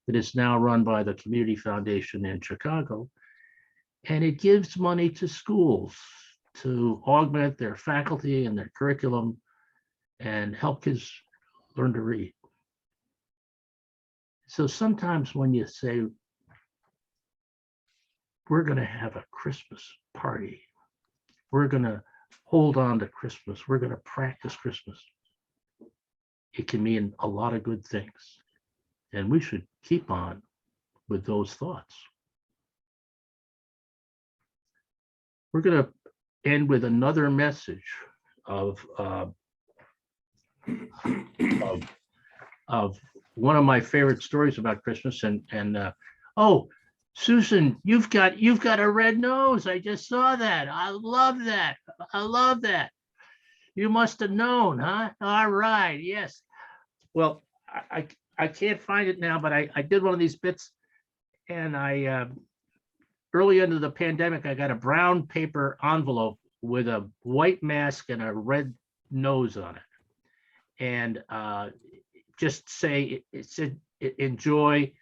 that is now run by the Community Foundation in Chicago, and it gives money to schools to augment their faculty and their curriculum and help kids learn to read. So sometimes when you say, we're going to have a Christmas party, we're going to hold on to Christmas, we're going to practice Christmas, it can mean a lot of good things. And we should keep on with those thoughts. We're going to end with another message of one of my favorite stories about Christmas. Oh, Susan, you've got a red nose. I just saw that. I love that. I love that. You must have known, huh? All right. Yes. Well, I can't find it now, but I did one of these bits, and I early into the pandemic, I got a brown paper envelope with a white mask and a red nose on it, and just say it said enjoy,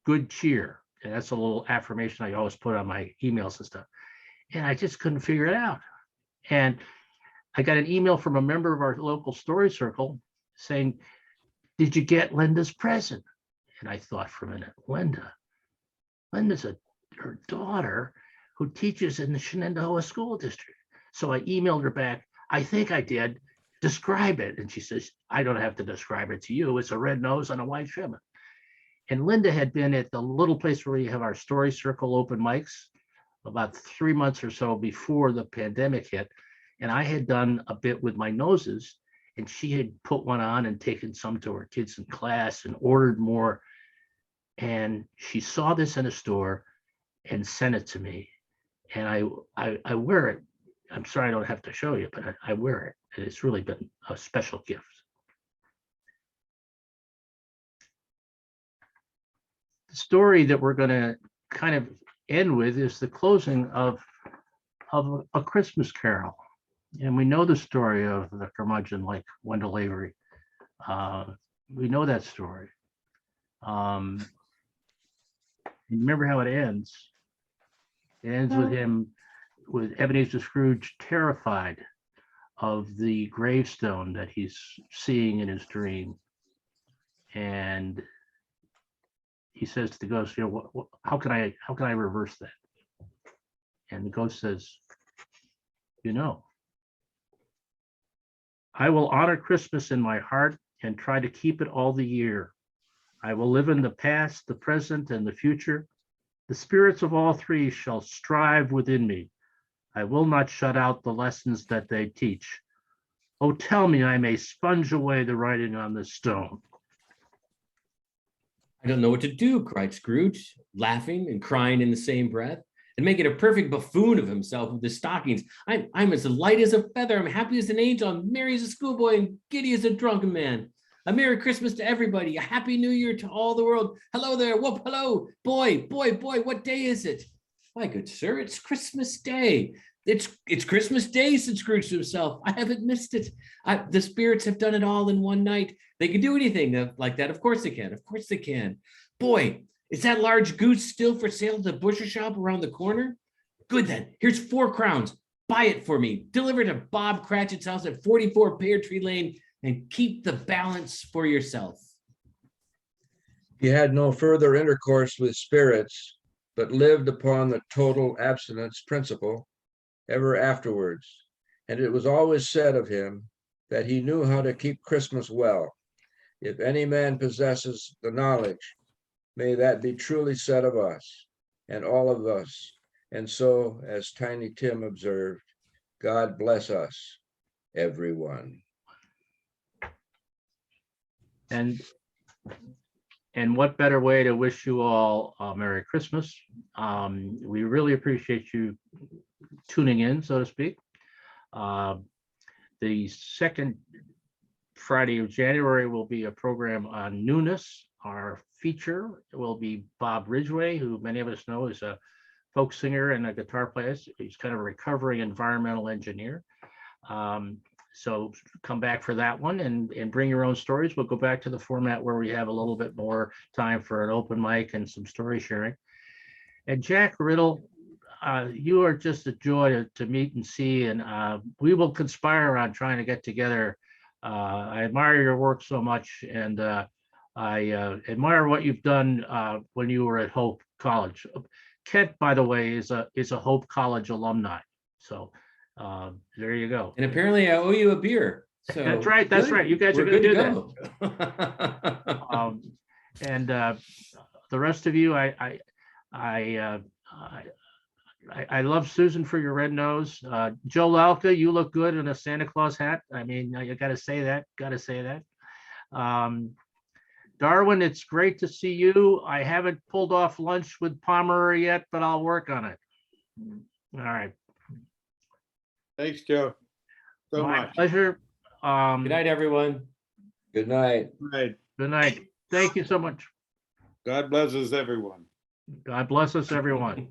good cheer. And that's a little affirmation I always put on my emails and stuff. And I just couldn't figure it out. And I got an email from a member of our local story circle saying, did you get Linda's present? And I thought for a minute, Linda's her daughter who teaches in the Shenandoah School District. So I emailed her back, I think I did, describe it. And she says, I don't have to describe it to you. It's a red nose on a white shimmer. And Linda had been at the little place where we have our story circle open mics about 3 months or so before the pandemic hit. And I had done a bit with my noses, and she had put one on and taken some to her kids in class and ordered more. And she saw this in a store and sent it to me. And I wear it. I'm sorry I don't have to show you, but I wear it. And it's really been a special gift. The story that we're going to kind of end with is the closing of A Christmas Carol. And we know the story of the curmudgeon like Wendell Avery. We know that story. Remember how it ends. It ends with him, with Ebenezer Scrooge terrified of the gravestone that he's seeing in his dream. And he says to the ghost, you know, how can I reverse that? And the ghost says, you know, I will honor Christmas in my heart and try to keep it all the year. I will live in the past, the present, and the future. The spirits of all three shall strive within me. I will not shut out the lessons that they teach. Oh, tell me I may sponge away the writing on the stone. I don't know what to do, cried Scrooge, laughing and crying in the same breath. and making a perfect buffoon of himself with his stockings. I'm as light as a feather. I'm happy as an angel. I'm merry as a schoolboy and giddy as a drunken man. A Merry Christmas to everybody. A Happy New Year to all the world. Hello there. Whoop, hello. Boy, what day is it? Why, good sir, it's Christmas Day. It's Christmas Day, said Scrooge to himself. I haven't missed it. The spirits have done it all in one night. They can do anything like that. Of course they can. Of course they can. Boy, is that large goose still for sale at the butcher shop around the corner? Good then. Here's 4 crowns. Buy it for me. Deliver to Bob Cratchit's house at 44 Pear Tree Lane and keep the balance for yourself. He had no further intercourse with spirits, but lived upon the total abstinence principle ever afterwards. And it was always said of him that he knew how to keep Christmas well. If any man possesses the knowledge, may that be truly said of us and all of us. And so, as Tiny Tim observed, God bless us, everyone. And what better way to wish you all a Merry Christmas. We really appreciate you tuning in, so to speak. The second Friday of January will be a program on newness. Our feature will be Bob Ridgway, who many of us know is a folk singer and a guitar player. He's kind of a recovering environmental engineer. So come back for that one and bring your own stories. We'll go back to the format where we have a little bit more time for an open mic and some story sharing. And Jack Riddle, you are just a joy to meet and see, and we will conspire on trying to get together. I admire your work so much, and I admire what you've done when you were at Hope College. Kent, by the way, is a Hope College alumni. So there you go. And apparently I owe you a beer. So That's right. That's good. right. You guys We're are going to do good that. And the rest of you, I love Susan for your red nose. Joe Lalka, you look good in a Santa Claus hat. I mean, you got to say that. Got to say that. Darwin, it's great to see you. I haven't pulled off lunch with Pomeroy yet, but I'll work on it. All right. Thanks, Joe. So My much. pleasure. Good night, everyone. Good night. Right. Good night. Thank you so much. God blesses everyone. God bless us, everyone.